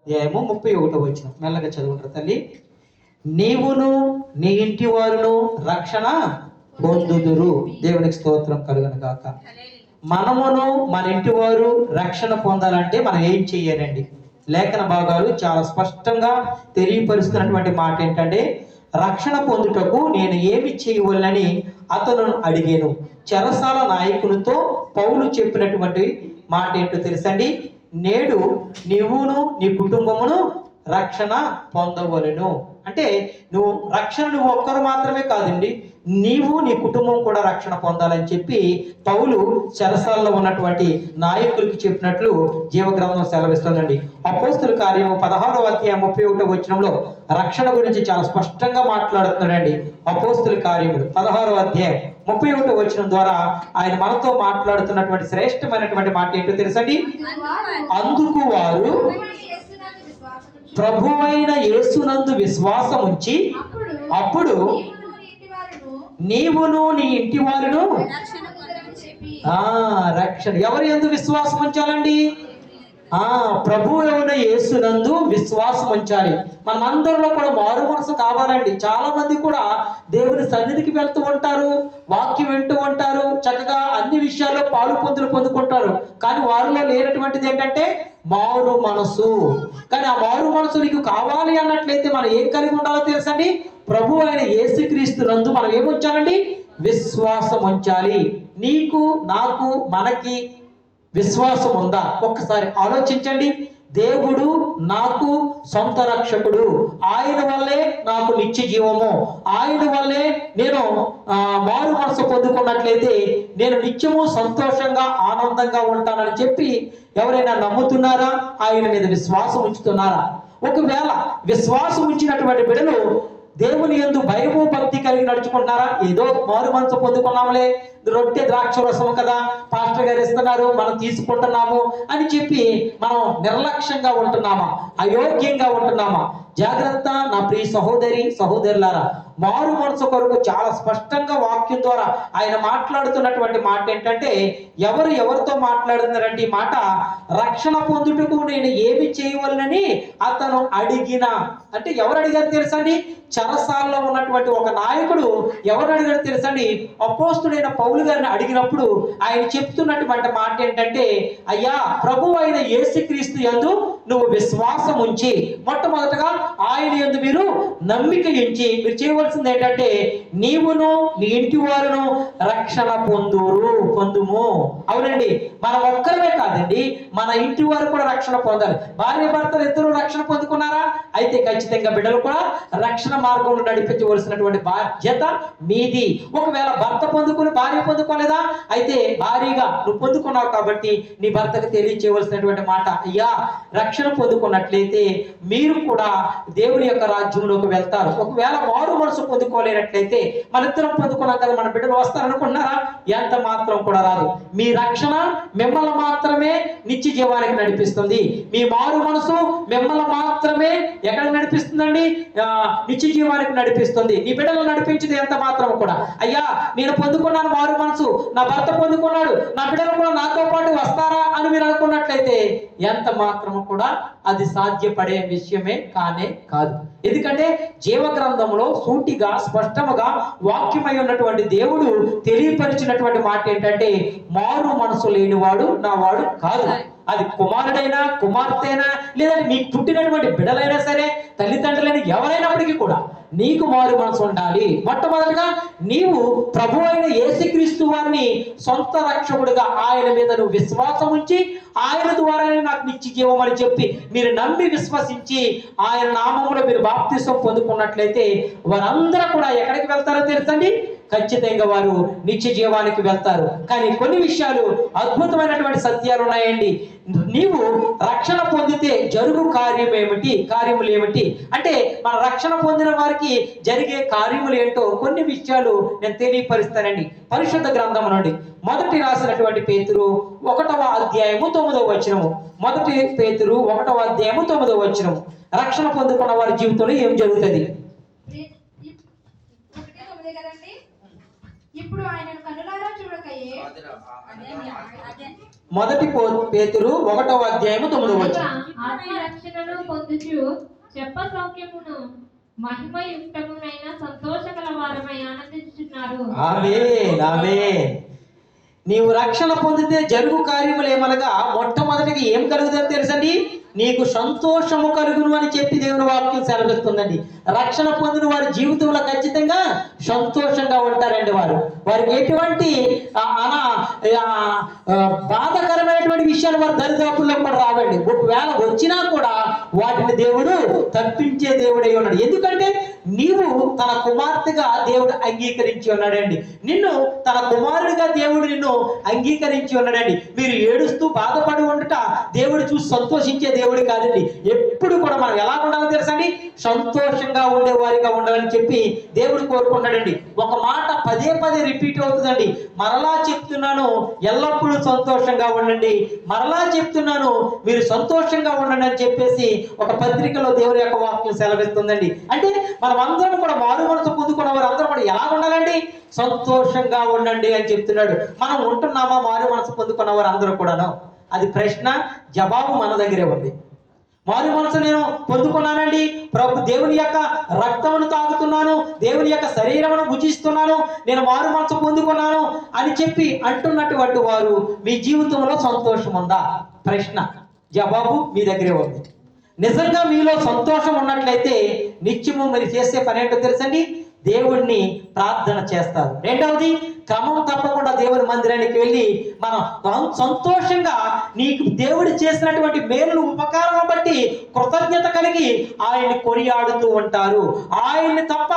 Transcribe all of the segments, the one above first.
అధ్యాయము 31వ వచనం మెల్లగా చదువుకుంటారు తల్లి. నీవును నీ ఇంటి వారును రక్షణ పొందుదురు. దేవునికి స్తోత్రం కలుగును గాక. మనమును మన ఇంటి వారు రక్షణ పొందాలంటే మనం ఏం చెయ్యాలండి? లేఖన భాగాలు చాలా స్పష్టంగా తెలియపరుస్తున్నటువంటి మాట ఏంటంటే, రక్షణ పొందుటకు నేను ఏమి చేయవలనని అతను అడిగాను. చెరసాల నాయకునితో పౌలు చెప్పినటువంటి మాట ఏంటో తెలుసండి? నేడు నీవును నీ కుటుంబమును రక్షణ పొందవలెను. అంటే నువ్వు ఒక్కరు మాత్రమే కాదండి, నీవు నీ కుటుంబం కూడా రక్షణ పొందాలని చెప్పి పౌలు చెరసాలలో ఉన్నటువంటి నాయకులకి చెప్పినట్లు జీవగ్రంథం సెలవిస్తుందండి. అపోస్తుల కార్యము 16వ అధ్యాయం 31వ వచనంలో రక్షణ గురించి చాలా స్పష్టంగా మాట్లాడుతున్నాడండి. అపోస్తుల కార్యములు 16వ అధ్యాయం 31వ వచనం ద్వారా ఆయన మనతో మాట్లాడుతున్నటువంటి శ్రేష్టమైనటువంటి మాట ఏంటో తెలుసండి? అందుకు వారు ప్రభువైన యేసునందు విశ్వాసం ఉంచి అప్పుడు నీవును నీ ఇంటి వారును రక్షణ. ఎవరు యందు విశ్వాసం ఉంచాలండి? ప్రభువు అయిన యేసునందు విశ్వాసం ఉంచాలి. మనం అందరిలో కూడా మారు మనసు కావాలండి. చాలా మంది కూడా దేవుని సన్నిధికి వెళ్తూ ఉంటారు, వాక్యం వింటూ ఉంటారు, చక్కగా అన్ని విషయాల్లో పాలు పొందుకుంటారు. కానీ వారిలో లేనటువంటిది ఏంటంటే మారు మనసు. కానీ ఆ మారు మనసు నీకు కావాలి అన్నట్లయితే మనం ఏం కలిగి ఉండాలో తెలుసండి? ప్రభు అయిన యేసుక్రీస్తు నందు మనం ఏముంచాలండి? విశ్వాసం ఉంచాలి. నీకు, నాకు, మనకి విశ్వాసం ఉందా? ఒక్కసారి ఆలోచించండి. దేవుడు నాకు సొంత రక్షకుడు, ఆయన వల్లే నాకు నిత్య జీవము, ఆయన వల్లే నేను మారు మనసు పొందుకున్నట్లయితే నేను నిత్యము సంతోషంగా ఆనందంగా ఉంటానని చెప్పి ఎవరైనా నమ్ముతున్నారా? ఆయన మీద విశ్వాసం ఉంచుతున్నారా? ఒకవేళ విశ్వాసం ఉంచినటువంటి బిడ్డలు దేవుని యందు భయము భక్తి కలిగి నడుచుకుంటున్నారా? ఏదో మారు మనసు పొందుకున్నాములే, రొట్టె ద్రాక్ష రసం కదా పాస్టర్ గారు ఇస్తున్నారు, మనం తీసుకుంటున్నాము అని చెప్పి మనం నిర్లక్ష్యంగా ఉంటున్నామా? అయోగ్యంగా ఉంటున్నామా? జాగ్రత్త నా ప్రియ సహోదరి సహోదరులారా. మారు మనసు కొరకు చాలా స్పష్టంగా వాక్యం ద్వారా ఆయన మాట్లాడుతున్నటువంటి మాట ఏంటంటే, ఎవరితో మాట్లాడుతున్నారంటే ఈ మాట, రక్షణ పొందుటకు నేను ఏమి చేయవలనని అతను అడిగిన. అంటే ఎవరు అడిగారు తెలుసండి? చెరసాలలో ఉన్నటువంటి ఒక నాయకుడు ఎవరు అడిగారు తెలుసండి? అపోస్తుడైన పౌలు గారిని అడిగినప్పుడు ఆయన చెప్తున్నటువంటి మాట ఏంటంటే, అయ్యా ప్రభు అయిన యేసుక్రీస్తు యందు నువ్వు విశ్వాసం ఉంచి, మొట్టమొదటగా ఆయన యందు మీరు నమ్మిక ఉంచి మీరు చేయవలసింది ఏంటంటే, నీవును నీ ఇంటి వారును రక్షణ పొందుము. అవునండి, మనం ఒక్కరమే కాదండి, మన ఇంటి వారు కూడా రక్షణ పొందాలి. భార్య భర్తలు ఇద్దరు రక్షణ పొందుకున్నారా? అయితే ఖచ్చితంగా బిడ్డలు కూడా రక్షణ మార్గంలో నడిపించవలసినటువంటి బాధ్యత మీది. ఒకవేళ భర్త పొందుకుని భార్య పొందుకోలేదా? అయితే భారీగా నువ్వు పొందుకున్నావు కాబట్టి నీ భర్తకు తెలియచేయవలసినటువంటి మాట, అయ్యా రక్షణ పొందుకున్నట్లయితే మీరు కూడా దేవుని యొక్క రాజ్యంలోకి వెళ్తారు. ఒకవేళ మారు మనసు పొందుకోలేనట్లయితే మన ఇద్దరం పొందుకున్నాం కదా, మన బిడ్డలు వస్తారనుకున్నారా? ఎంత మాత్రం కూడా రాదు. మీ రక్షణ మిమ్మల్ని మాత్రమే నిత్య జీవానికి నడిపిస్తుంది. మీ మారు మనసు మిమ్మల్ని మాత్రమే ఎక్కడ నడిపిస్తుందండి? నిత్య జీవానికి నడిపిస్తుంది. నీ బిడ్డలు నడిపించింది ఎంత మాత్రం కూడా, అయ్యా నేను పొందుకున్నాను మారు మనసు, నా భర్త పొందుకున్నాడు, నా బిడ్డలు కూడా నాతో పాటు వస్తారా అని మీరు అనుకున్నట్లయితే ఎంత మాత్రము కూడా అది సాధ్యపడే విషయమే కానే కాదు. ఎందుకంటే జీవగ్రంథంలో సూటిగా స్పష్టముగా వాక్యమై ఉన్నటువంటి దేవుడు తెలియపరిచినటువంటి మాట ఏంటంటే, మారు మనసు లేనివాడు నా వాడు కాదు. అది కుమారుడైనా కుమార్తెనా లేదంటే మీకు పుట్టినటువంటి బిడ్డలైనా సరే, తల్లిదండ్రులైన ఎవరైనప్పటికీ కూడా నీకు మారు మనసు ఉండాలి. మొట్టమొదటిగా నీవు ప్రభు అయిన యేసుక్రీస్తు వారిని సొంత రక్షకుడుగా ఆయన మీద నువ్వు విశ్వాసం ఉంచి, ఆయన ద్వారానే నాకు నిత్య జీవం అని చెప్పి మీరు నమ్మి విశ్వసించి ఆయన నామములో మీరు బాప్తిసం పొందుకున్నట్లయితే వారందరూ కూడా ఎక్కడికి వెళ్తారో తెలుసండి? ఖచ్చితంగా వారు నిత్య జీవానికి వెళ్తారు. కానీ కొన్ని విషయాలు అద్భుతమైనటువంటి సత్యాలు ఉన్నాయండి. నీవు రక్షణ పొందితే జరుగు కార్యములు ఏమిటి అంటే, మన రక్షణ పొందిన వారికి జరిగే కార్యములు ఏంటో కొన్ని విషయాలు నేను తెలియపరుస్తానండి. పరిశుద్ధ గ్రంథం నుండి మొదటి రాసినటువంటి పేతురు 1వ అధ్యాయము 9వ వచనము. మొదటి పేతురు 1వ అధ్యాయము 9వ వచనము. రక్షణ పొందుకున్న వారి జీవితంలో ఏం జరుగుతుంది? ఇప్పుడు ఇప్పుడు ఆయన కనులారా చూడకయే. మొదటి పేతురు 1వ అధ్యాయము 9వ వచనం. ఆత్మరక్షణను పొందుచు చెప్ప సౌఖ్యమును మహిమయుక్తమునైన సంతోషకల వారమై ఆనందించుచున్నారు. ఆమేన్ ఆమేన్. నీవు రక్షణ పొందితే జరుగు కార్యములు ఏమనగా మొట్టమొదటిగా ఏం కలుగుతుందో తెలుసండి, నీకు సంతోషము కలుగును అని చెప్పి దేవుని వాక్యం సెలవిస్తుందండి. రక్షణ పొందిన వారి జీవితంలో ఖచ్చితంగా సంతోషంగా ఉంటారండి. వారికి ఎటువంటి బాధకరమైనటువంటి విషయాలు వారి దరిదాపుల్లో కూడా రావండి. ఒకవేళ వచ్చినా కూడా వాటిని దేవుడు తప్పించే దేవుడై ఉన్నాడు. ఎందుకంటే నీవు తన కుమార్తెగా దేవుడు అంగీకరించి ఉన్నాడండి. నిన్ను తన కుమారుడిగా దేవుడు నిన్ను అంగీకరించి ఉన్నాడండి. మీరు ఏడుస్తూ బాధపడి ఉండట దేవుడు చూసి సంతోషించే దేవుడు కాదండి. ఎప్పుడు కూడా మనం ఎలా ఉండాలో తెలుసండి, సంతోషంగా ఉండే వారిగా ఉండాలని చెప్పి దేవుడు కోరుకున్నాడండి. ఒక మాట పదే పదే రిపీట్ అవుతుందండి. మరలా చెప్తున్నాను, ఎల్లప్పుడూ సంతోషంగా ఉండండి. మరలా చెప్తున్నాను, మీరు సంతోషంగా ఉండండి అని చెప్పేసి ఒక పత్రికలో దేవుని యొక్క వాక్యం సెలవిస్తుందండి. అంటే మనం అందరం కూడా మారు మనసు పొందుకున్న వారు అందరూ కూడా ఎలా ఉండాలండి, సంతోషంగా ఉండండి అని చెప్తున్నాడు. మనం ఉంటున్నామా మారు మనసు పొందుకున్న వారు అందరూ కూడాను? అది ప్రశ్న, జవాబు మన దగ్గరే ఉంది. మారు మనసు నేను పొందుకున్నానండి, ప్రభు దేవుని యొక్క రక్తమును తాగుతున్నాను, దేవుని యొక్క శరీరమును భుజిస్తున్నాను, నేను మారు మనసు పొందుకున్నాను అని చెప్పి అంటున్నటువంటి వారు మీ జీవితంలో సంతోషం ఉందా? ప్రశ్న, జవాబు మీ దగ్గరే ఉంది. నిజంగా మీలో సంతోషం ఉన్నట్లయితే నిత్యము మరి చేసే పని ఏంటో తెలుసండి, దేవుణ్ణి ప్రార్థన చేస్తారు. రెండవది, క్రమం తప్పకుండా దేవుని మందిరానికి వెళ్ళి మనం సంతోషంగా నీకు దేవుడు చేసినటువంటి మేలు ఉపకారం బట్టి కృతజ్ఞత కలిగి ఆయన్ని కొనియాడుతూ ఉంటారు. ఆయన్ని తప్ప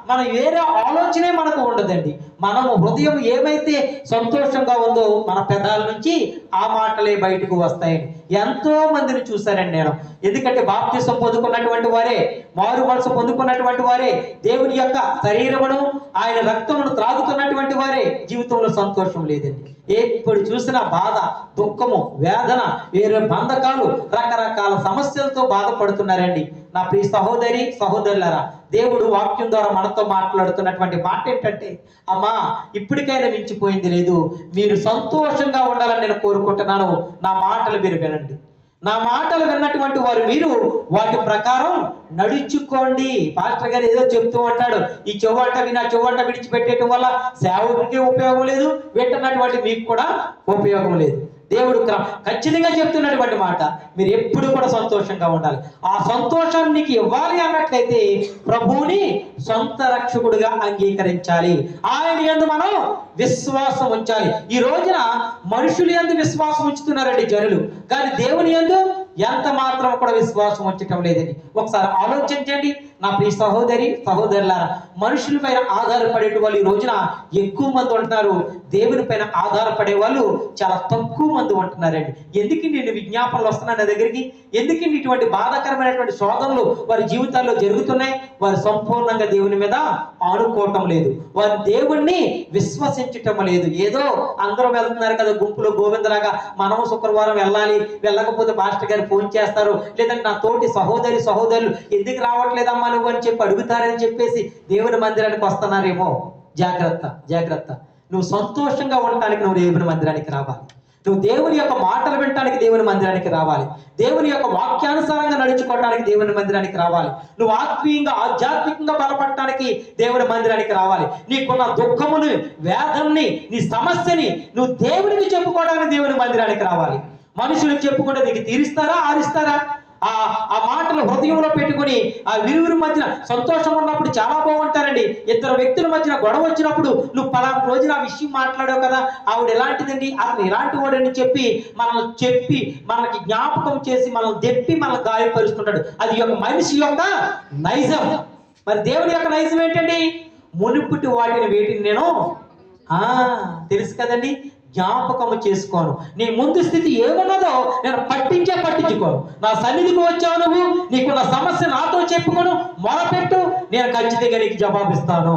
మనం వేరే ఆలోచనే మనకు ఉండదండి. మనము హృదయం ఏమైతే సంతోషంగా ఉందో మన పెదాల నుంచి ఆ మాటలే బయటకు వస్తాయండి. ఎంతో మందిని చూశానండి నేను. ఎందుకంటే బాప్తిసం పొందుకున్నటువంటి వారే, మారు మనసు పొందుకున్నటువంటి వారే, దేవుని యొక్క శరీరమును ఆయన రక్తమును త్రాగుతున్నటువంటి వారే జీవితంలో సంతోషం లేదండి. ఎప్పుడు చూసిన బాధ, దుఃఖము, వేదన, వేరే బంధకాలు, రకరకాల సమస్యలతో బాధపడుతున్నారండి. నా ప్రియ సహోదరి సహోదరులారా, దేవుడు వాక్యం ద్వారా మనతో మాట్లాడుతున్నటువంటి మాట ఏంటంటే, అమ్మా ఇప్పటికైనా మించిపోయింది లేదు, మీరు సంతోషంగా ఉండాలని నేను కోరుకుంటున్నాను. నా మాటలు మీరు వినండి. నా మాటలు విన్నటువంటి వారు మీరు వాటి ప్రకారం నడుచుకోండి. పాస్టర్ గారు ఏదో చెప్తూ ఉంటాడు, ఈ చెవ్వంట విని ఆ చెవ్వంట విడిచిపెట్టేయటం వల్ల సేవకుడికి ఉపయోగం లేదు, వింటున్నటువంటి మీకు కూడా ఉపయోగం లేదు. దేవుడు ఖచ్చితంగా చెప్తున్నటువంటి మాట, మీరు ఎప్పుడు కూడా సంతోషంగా ఉండాలి. ఆ సంతోషాన్ని నీకు ఇవ్వాలి అన్నట్లయితే ప్రభువుని సొంత రక్షకుడిగా అంగీకరించాలి. ఆయన యందు మనం విశ్వాసం ఉంచాలి. ఈ రోజున మనుషులు యందు విశ్వాసం ఉంచుతున్నారండి జనులు, కానీ దేవుని యందు ఎంత మాత్రం కూడా విశ్వాసం ఉంచటం లేదండి. ఒకసారి ఆలోచించండి నా ప్రియ సహోదరి సహోదరులారా, మనుషుల పైన ఆధారపడే వాళ్ళు ఈ రోజున ఎక్కువ మంది ఉంటున్నారు, దేవుని పైన ఆధారపడే వాళ్ళు చాలా తక్కువ మంది ఉంటున్నారండి. ఎందుకు నేను విజ్ఞాపనలు వస్తున్నాను నా దగ్గరికి, ఎందుకు ఇటువంటి బాధాకరమైనటువంటి శోధనలు వారి జీవితాల్లో జరుగుతున్నాయి? వారు సంపూర్ణంగా దేవుని మీద ఆనుకోవటం లేదు, వారు దేవుణ్ణి విశ్వసించటం లేదు. ఏదో అందరూ వెళ్తున్నారు కదా గుంపులో గోవిందలాగా, మనము శుక్రవారం వెళ్ళాలి, వెళ్ళకపోతే మాస్టర్ గారు ఫోన్ చేస్తారు, లేదంటే నా తోటి సహోదరులు ఎందుకు రావట్లేదమ్మా నువ్వు అని చెప్పి అడుగుతారని చెప్పేసి దేవుని మందిరానికి వస్తున్నారేమో. జాగ్రత్త. నువ్వు సంతోషంగా ఉండటానికి నువ్వు దేవుని మందిరానికి రావాలి. నువ్వు దేవుని యొక్క మాటలు వినటానికి దేవుని మందిరానికి రావాలి. దేవుని యొక్క వాక్యానుసారంగా నడుచుకోవడానికి దేవుని మందిరానికి రావాలి. నువ్వు ఆత్మీయంగా ఆధ్యాత్మికంగా బలపడటానికి దేవుని మందిరానికి రావాలి. నీకున్న దుఃఖముని, వేదనని, నీ సమస్యని నువ్వు దేవునికి చెప్పుకోవడానికి దేవుని మందిరానికి రావాలి. మనుషులకు చెప్పుకుంటే నీకు తీరుస్తారా, ఆరిస్తారా? ఆ మాటలు హృదయంలో పెట్టుకుని ఆ విరువురి మధ్యన సంతోషం ఉన్నప్పుడు చాలా బాగుంటారండి. ఇద్దరు వ్యక్తుల మధ్యన గొడవ వచ్చినప్పుడు నువ్వు పలానా రోజున ఆ విషయం మాట్లాడావు కదా, ఆవిడ ఎలాంటిదండి, అతను ఎలాంటి వాడని చెప్పి మనకి జ్ఞాపకం చేసి మనం దెప్పి మనం గాయపరుస్తుంటాడు. అది ఒక మనిషి యొక్క నైజం. మరి దేవుని యొక్క నైజం ఏంటండి? మునుపుటి వేటిని నేను తెలుసు కదండి, జ్ఞాపకము చేసుకోను. నీ ముందు స్థితి ఏమన్నదో నేను పట్టించుకోను. నా సన్నిధికి వచ్చావు నువ్వు, నీకున్న సమస్య నాతో చెప్పుకోను, మొరపెట్టు, నేను ఖచ్చితంగా నీకు జవాబిస్తాను.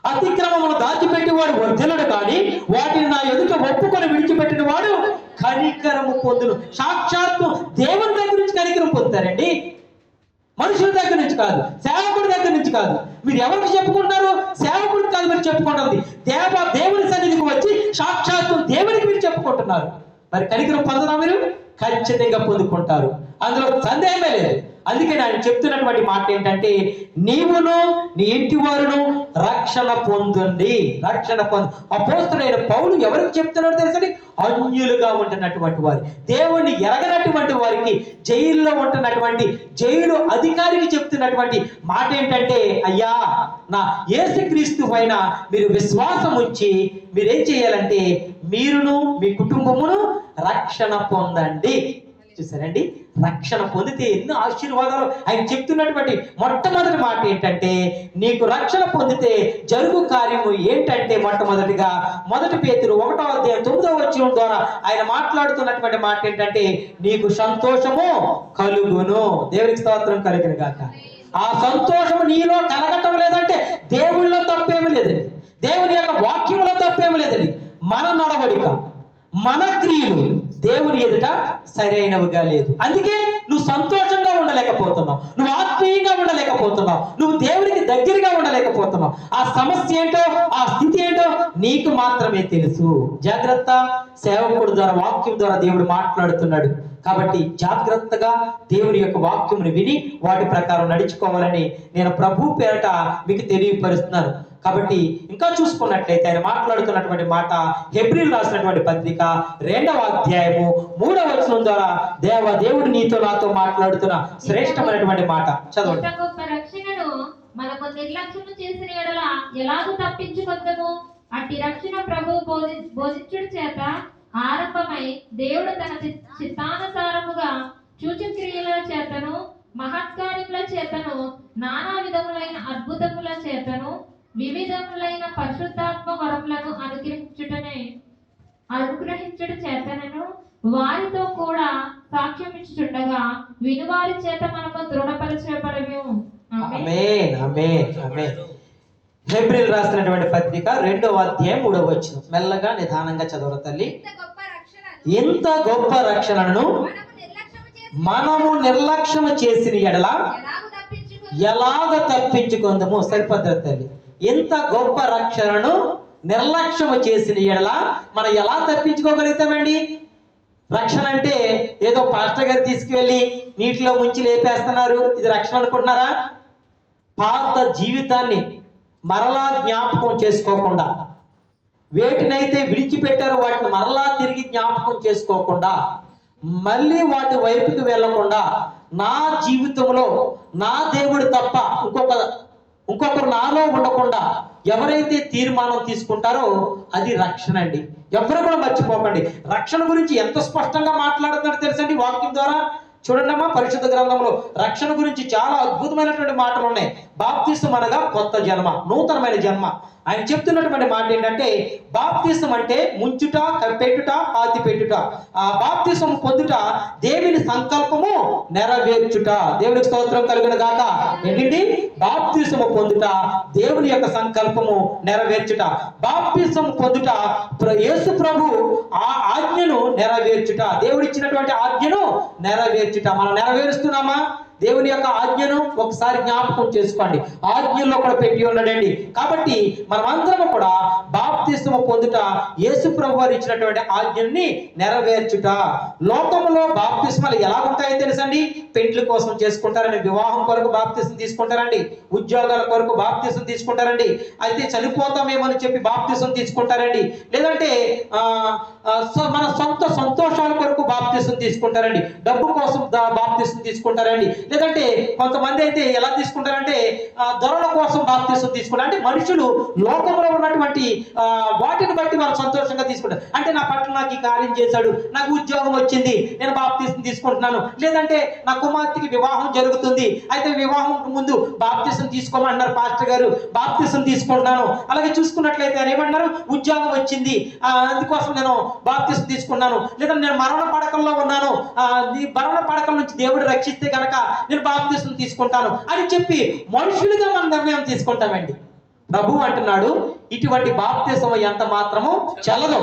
అతిక్రమమును దాచిపెట్టి వాడు వర్ధిల్లడు, కానీ వాటిని నా ఎదుట ఒప్పుకొని విడిచిపెట్టిన వాడు కనికరము పొందును. సాక్షాత్తు దేవుని దగ్గర నుంచి కనికరం పొందుతారండి, మనుషుల దగ్గర నుంచి కాదు, సేవకుడి దగ్గర నుంచి కాదు. మీరు ఎవరికి చెప్పుకుంటున్నారు? సేవకుడికి కాదు మీరు చెప్పుకుంటుంది, దేవుని సన్నిధికి వచ్చి సాక్షాత్తు దేవునికి మీరు చెప్పుకుంటున్నారు. మరి కనికరం పొందరా మీరు? ఖచ్చితంగా పొందుకుంటారు, అందులో సందేహమే లేదు. అందుకే ఆయన చెప్తున్నటువంటి మాట ఏంటంటే, నీవును నీ ఇంటి వారును రక్షణ పొందండి, రక్షణ పొంది. అపోస్తలుడైన పౌలు ఎవరికి చెప్తున్నాడు తెలుసండి? అన్యులుగా ఉంటున్నటువంటి వారు, దేవుణ్ణి ఎరగనటువంటి వారికి, జైల్లో ఉంటున్నటువంటి జైలు అధికారికి చెప్తున్నటువంటి మాట ఏంటంటే, అయ్యా నా యేసుక్రీస్తు పైన మీరు విశ్వాసం ఉంచి మీరేం చేయాలంటే మీరును మీ కుటుంబమును రక్షణ పొందండి. చూసారండి, రక్షణ పొందితే ఎన్నో ఆశీర్వాదాలు. ఆయన చెప్తున్నటువంటి మొట్టమొదటి మాట ఏంటంటే, నీకు రక్షణ పొందితే జరుగు కార్యము ఏంటంటే, మొట్టమొదటిగా 1 పేతురు 1:9 ద్వారా ఆయన మాట్లాడుతున్నటువంటి మాట ఏంటంటే, నీకు సంతోషము కలుగును. దేవునికి స్తోత్రం కలుగును గాక. ఆ సంతోషము నీలో కలగటం లేదంటే దేవుళ్ళలో తప్పేమీ లేదండి, దేవుని యొక్క వాక్యంలో తప్పేమీ లేదండి. మన నడవడిక, మన క్రియలు దేవుని ఎదుట సరైనవిగా లేదు. అందుకే నువ్వు సంతోషంగా ఉండలేకపోతున్నావు, నువ్వు ఆత్మీయంగా ఉండలేకపోతున్నావు, నువ్వు దేవునికి దగ్గరగా ఉండలేకపోతున్నావు. ఆ సమస్య ఏంటో, ఆ స్థితి ఏంటో నీకు మాత్రమే తెలుసు. జాగ్రత్త, సేవకుడు ద్వారా, వాక్యం ద్వారా దేవుడు మాట్లాడుతున్నాడు. కాబట్టి జాగ్రత్తగా దేవుని యొక్క వాక్యమును విని వాటి ప్రకారం నడుచుకోవాలని నేను ప్రభు పేరట మీకు తెలియపరుస్తున్నాను. కాబట్టి ఇంకా చూసుకున్నట్లయితే ఆయన మాట్లాడుతున్నటువంటి మాట హెబ్రీయులు రాసినటువంటి పత్రిక 2వ అధ్యాయము 3వ వచనం ద్వారా దేవుడు నీతో నాతో మాట్లాడుతున్న శ్రేష్టమైనటువంటి మాట చదవండి. ఇంత గొప్ప రక్షణను మనకు నిర్లక్ష్యం చేసిన యెడల ఎలాగూ తప్పించుకొందుము? అట్టి రక్షణ ప్రభువు బోధించుట చేత ఆరంభమై దేవుడు తన చిత్తానుసారముగా సూచక్రియల చేతను మహత్కార్యముల చేతను నానా విధములైన అద్భుతముల చేతను వివిధములైన పరిశుద్ధాత్మ వరములను అనుగ్రహించుట చేతనను వారితో కూడా సాక్ష్యం ఇచ్చుచుండగా వినువారి చేత మనము దృఢపరచబడము. ఆమేన్, ఆమేన్, ఆమేన్. హెబ్రీయులు రాసినటువంటి పత్రిక 2వ అధ్యాయం 3వ వచనం మెల్లగా నిదానంగా చదవరు తల్లి. ఎంత గొప్ప రక్షణను మనము నిర్లక్ష్యము చేసిన ఎడల ఎలాగ తప్పించుకుందాము? సరిపద్ధతి తల్లి. ఎంత గొప్ప రక్షణను నిర్లక్ష్యము చేసిన ఎడల మనం ఎలా తప్పించుకోగలుగుతామండి? రక్షణ అంటే ఏదో పాస్టర్ గారు తీసుకువెళ్ళి నీటిలో ముంచి లేపేస్తున్నారు, ఇది రక్షణ అనుకుంటున్నారా? పాత జీవితాన్ని మరలా జ్ఞాపకం చేసుకోకుండా, వేటినైతే విడిచిపెట్టారో వాటిని మరలా తిరిగి జ్ఞాపకం చేసుకోకుండా, మళ్ళీ వాటి వైపుకి వెళ్లకుండా, నా జీవితంలో నా దేవుడు తప్ప ఇంకొకరు నాలో ఉండకుండా ఎవరైతే తీర్మానం తీసుకుంటారో అది రక్షణ అండి. ఎవరు కూడా మర్చిపోకండి. రక్షణ గురించి ఎంత స్పష్టంగా మాట్లాడుతున్నారో తెలుసండి వాక్యం ద్వారా. చూడండమ్మా, పరిశుద్ధ గ్రంథంలో రక్షణ గురించి చాలా అద్భుతమైనటువంటి మాటలు ఉన్నాయి. బాప్తిసం అనగా కొత్త జన్మ, నూతనమైన జన్మ. ఆయన చెప్తున్నటువంటి మాట ఏంటంటే, బాప్తిసం అంటే ముంచుట, కప్పెట్టుట, పాతి పెట్టుట. ఆ బాప్తిసం పొందుట దేవుని సంకల్పము నెరవేర్చుట. దేవునికి స్తోత్రం కలుగును గాక. ఏంటి? బాప్తిసము పొందుట దేవుని యొక్క సంకల్పము నెరవేర్చుట. బాప్తిసం పొందుట యేసు ప్రభు ఆ ఆజ్ఞను నెరవేర్చుట, దేవుడు ఇచ్చినటువంటి ఆజ్ఞను నెరవేర్చుట. మనం నెరవేరుస్తున్నామా? దేవుని యొక్క ఆజ్ఞను ఒకసారి జ్ఞాపకం చేసుకోండి. ఆజ్ఞల్లో కూడా పెట్టి ఉన్నాడండి. కాబట్టి మనమందరం కూడా బాప్తిస్మము పొందుట యేసు ప్రభు వారు ఇచ్చినటువంటి ఆజ్ఞని నెరవేర్చుట. లోకంలో బాప్తిస్మాలు ఎలా ఉంటాయో తెలుసండి? పెండ్లి కోసం చేసుకుంటారండి, వివాహం కొరకు బాప్తిసం తీసుకుంటారండి, ఉద్యోగాల కొరకు బాప్తిసం తీసుకుంటారండి, అయితే చనిపోతామేమని చెప్పి బాప్తిసం తీసుకుంటారండి, లేదంటే మన సొంత సంతోషాల కొరకు బాప్తిసం తీసుకుంటారండి, డబ్బు కోసం బాప్తిసం తీసుకుంటారండి, లేదంటే కొంతమంది అయితే ఎలా తీసుకుంటారంటే దొరల కోసం బాప్తిసం తీసుకుంటారు. అంటే మనుషులు లోకంలో ఉన్నటువంటి వాటిని బట్టి వాళ్ళు సంతోషంగా తీసుకుంటారు. అంటే నా పట్ల నాకు ఈ కార్యం చేశాడు, నాకు ఉద్యోగం వచ్చింది, నేను బాప్తిసం తీసుకుంటున్నాను, లేదంటే నా కుమార్తెకి వివాహం జరుగుతుంది, అయితే వివాహం ముందు బాప్తిసం తీసుకోమంటున్నారు పాస్టర్ గారు, బాప్తిసం తీసుకుంటున్నాను. అలాగే చూసుకున్నట్లయితే ఆయన ఏమన్నారు? ఉద్యోగం వచ్చింది, అందుకోసం నేను బాప్తిసం తీసుకున్నాను, లేదా నేను మరణ పడకల్లో ఉన్నాను, ఈ మరణ పడకల నుంచి దేవుడు రక్షిస్తే కనుక నేను బాప్తిసం తీసుకుంటాను అని చెప్పి మనుషులుగా మనం నిర్ణయం తీసుకుంటామండి. ప్రభు అంటున్నాడు, ఇటువంటి బాప్తిసం ఎంత మాత్రము చెల్లదు.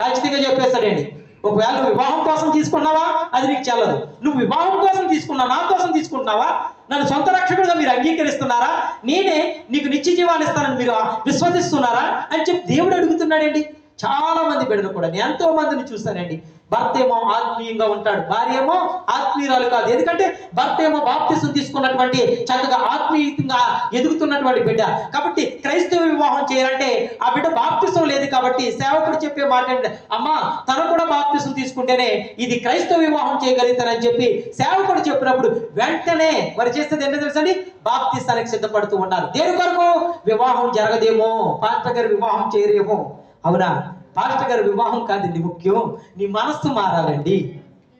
ఖచ్చితంగా చెప్పేస్తాడండి. ఒకవేళ నువ్వు వివాహం కోసం తీసుకున్నావా, అది నీకు చెల్లదు. నువ్వు వివాహం కోసం తీసుకున్నావు, నా కోసం తీసుకుంటున్నావా, నన్ను సొంత రక్షకుడిగా మీరు అంగీకరిస్తున్నారా, నేనే నీకు నిత్య జీవాన్ని ఇస్తానని మీరు విశ్వసిస్తున్నారా అని చెప్పి దేవుడు అడుగుతున్నాడండి. చాలా మంది బిడ్డలు కూడా నేను ఎంతో మందిని చూశానండి. భర్త ఏమో ఆత్మీయంగా ఉంటాడు, భార్య ఏమో ఆత్మీయురాలు కాదు. ఎందుకంటే భర్త ఏమో బాప్తిసం తీసుకున్నటువంటి చక్కగా ఆత్మీయంగా ఎదుగుతున్నటువంటి బిడ్డ. కాబట్టి క్రైస్తవ వివాహం చేయాలంటే ఆ బిడ్డ బాప్తిసం లేదు. కాబట్టి సేవకుడు చెప్పే మాట ఏంటంటే, అమ్మా తను కూడా బాప్తిసం తీసుకుంటేనే ఇది క్రైస్తవ వివాహం చేయగలుగుతానని చెప్పి సేవకుడు చెప్పినప్పుడు వెంటనే వారు చేసేది ఏంటో తెలుసండి, బాప్తిస్తానికి సిద్ధపడుతూ ఉన్నారు. దేని కొరకు? వివాహం జరగదేమో, పాస్టర్ గారు వివాహం చేయరేమో. అవునా? పాస్టర్ గారి వివాహం కాదండి ముఖ్యం, నీ మనస్సు మారాలండి.